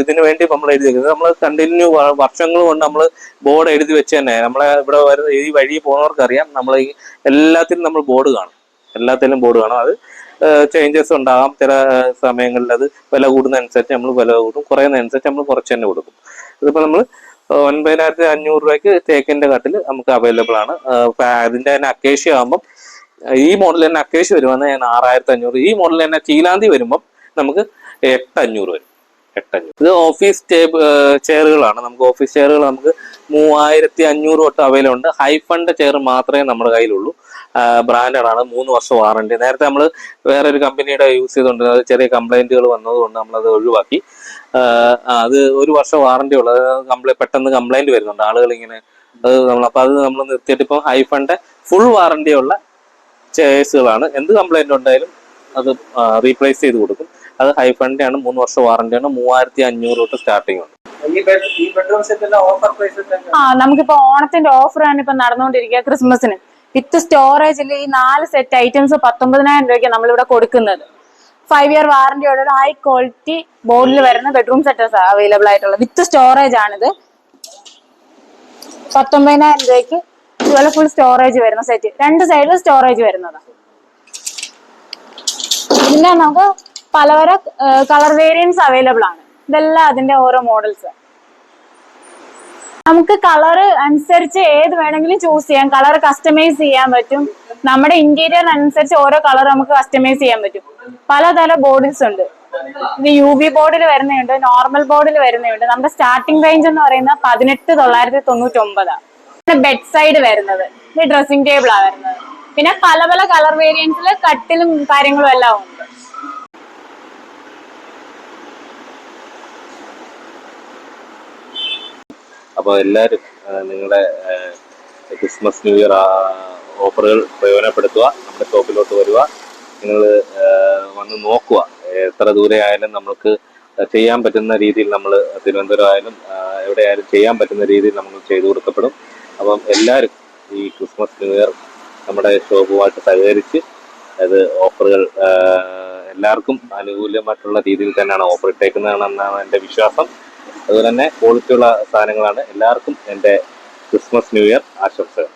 ഇതിനു വേണ്ടി നമ്മൾ എഴുതി വെക്കുന്നത്. നമ്മൾ കണ്ടിന്യൂ വർഷങ്ങൾ കൊണ്ട് നമ്മൾ ബോർഡ് എഴുതി വെച്ച് തന്നെ. നമ്മളെ ഇവിടെ വരുന്ന ഈ വഴി പോകുന്നവർക്കറിയാം. നമ്മൾ ഈ എല്ലാത്തിനും നമ്മൾ ബോർഡ് കാണും. എല്ലാത്തിലും ബോർഡ് കാണും. അത് ചേഞ്ചസ് ഉണ്ടാകാം. ചില സമയങ്ങളിൽ അത് വില കൂടുന്നതനുസരിച്ച് നമ്മൾ വില കൂടും, കുറയുന്നതനുസരിച്ച് നമ്മൾ കുറച്ച് തന്നെ കൊടുക്കും. ഇതിപ്പോ നമ്മൾ 9,500 രൂപയ്ക്ക് തേക്കിന്റെ കട്ടിൽ നമുക്ക് അവൈലബിൾ ആണ്. അതിന്റെ തന്നെ അക്കേഷ്യ ആകുമ്പം ഈ മോഡൽ തന്നെ അക്കേഷ്യ വരുമ്പോൾ 6,500. ഈ മോഡൽ തന്നെ ചീലാന്തി വരുമ്പം നമുക്ക് 8,500 വരും. 8,500. ഇത് ഓഫീസ് ചെയറുകളാണ്. നമുക്ക് ഓഫീസ് ചെയറുകൾ നമുക്ക് 3,500 തൊട്ട് അവൈലബിൾ ഉണ്ട്. ഹൈഫണ്ട് ചെയർ മാത്രമേ നമ്മുടെ കയ്യിലുള്ളൂ. ബ്രാൻഡഡ് ആണ്. 3 വർഷം വാറണ്ടി. നേരത്തെ നമ്മൾ വേറൊരു കമ്പനിയുടെ യൂസ് ചെയ്തുകൊണ്ട് അത് ചെറിയ കംപ്ലൈന്റുകൾ വന്നതുകൊണ്ട് നമ്മളത് ഒഴിവാക്കി. അത് 1 വർഷം വാറണ്ടി ഉള്ളത്. പെട്ടെന്ന് കംപ്ലൈന്റ് വരുന്നുണ്ട് ആളുകൾ ഇങ്ങനെ. അപ്പൊ അത് നമ്മൾ നിർത്തിയിട്ട് ഇപ്പം ഹൈഫണ്ട് ഫുൾ വാറണ്ടി ഉള്ള ചെയർസുകളാണ്. എന്ത് കംപ്ലൈന്റ് ഉണ്ടായാലും അത് റീപ്ലേസ് ചെയ്ത് കൊടുക്കും. അത് ഹൈഫണ്ടിന്റെ ആണ്. 3 വർഷം വാറണ്ടിയാണ്. 3,500 തൊട്ട് സ്റ്റാർട്ടിംഗ് ഉണ്ട്. ഈ ബെഡ്റൂം സെറ്റിന്റെ ഓഫർ പ്രൈസ് നമുക്കിപ്പോ ഓണത്തിന്റെ ഓഫറാണ് ഇപ്പൊ നടന്നുകൊണ്ടിരിക്കുക. ക്രിസ്മസിന് വിത്ത് സ്റ്റോറേജിൽ ഈ 4 സെറ്റ് ഐറ്റംസ് 19,000 രൂപയ്ക്ക് നമ്മളിവിടെ കൊടുക്കുന്നത്. 5 ഇയർ വാറന്റിയോടെ ഹൈ ക്വാളിറ്റി ബോർഡിൽ വരുന്ന ബെഡ്റൂം സെറ്റേഴ്സ് അവൈലബിൾ ആയിട്ടുള്ള വിത്ത് സ്റ്റോറേജ് ആണിത്. 19,000 രൂപയ്ക്ക് ഇതുപോലെ ഫുൾ സ്റ്റോറേജ് വരുന്ന സെറ്റ്, 2 സൈഡിൽ സ്റ്റോറേജ് വരുന്നതാണ്. ഇതിന്റെ നമുക്ക് പല കളർ വേരിയൻസ് അവൈലബിൾ ആണ്. ഇതെല്ലാം അതിന്റെ ഓരോ മോഡൽസ്. നമുക്ക് കളർ അനുസരിച്ച് ഏത് വേണമെങ്കിലും ചൂസ് ചെയ്യാം. കളർ കസ്റ്റമൈസ് ചെയ്യാൻ പറ്റും. നമ്മുടെ ഇന്റീരിയർ അനുസരിച്ച് ഓരോ കളർ നമുക്ക് കസ്റ്റമൈസ് ചെയ്യാൻ പറ്റും. പലതരം ബോർഡിൽസ് ഉണ്ട്. ഇത് UV ബോർഡിൽ വരുന്നുണ്ട്, നോർമൽ ബോർഡിൽ വരുന്നുണ്ട്. നമ്മുടെ സ്റ്റാർട്ടിംഗ് റേഞ്ച് എന്ന് പറയുന്നത് 18,999. ബെഡ് സൈഡ് വരുന്നത്, ഇത് ഡ്രസ്സിംഗ് ടേബിൾ ആണ് വരുന്നത്. പിന്നെ പല കളർ വേരിയൻസിൽ കട്ടിലും കാര്യങ്ങളും എല്ലാം ഉണ്ട്. അപ്പോൾ എല്ലാവരും നിങ്ങളുടെ ക്രിസ്മസ് ന്യൂ ഇയർ ഓഫറുകൾ പ്രയോജനപ്പെടുത്തുക. നമ്മുടെ ഷോപ്പിലോട്ട് വരിക, നിങ്ങൾ വന്ന് നോക്കുക. എത്ര ദൂരെ ആയാലും നമുക്ക് ചെയ്യാൻ പറ്റുന്ന രീതിയിൽ നമ്മൾ തിരുവനന്തപുരം ആയാലും എവിടെയായാലും ചെയ്യാൻ പറ്റുന്ന രീതിയിൽ നമ്മൾ ചെയ്തു കൊടുക്കപ്പെടും. അപ്പം എല്ലാവരും ഈ ക്രിസ്മസ് ന്യൂ ഇയർ നമ്മുടെ ഷോപ്പുമായിട്ട് സഹകരിച്ച് അത് ഓഫറുകൾ എല്ലാവർക്കും അനുകൂലമായിട്ടുള്ള രീതിയിൽ തന്നെയാണ് ഓഫർ ഇട്ടേക്കുന്നതെന്നാണ് എൻ്റെ വിശ്വാസം. അതുപോലെ തന്നെ ക്വാളിറ്റിയുള്ള സാധനങ്ങളാണ്. എല്ലാവർക്കും എൻ്റെ ക്രിസ്മസ് ന്യൂ ഇയർ ആശംസകൾ.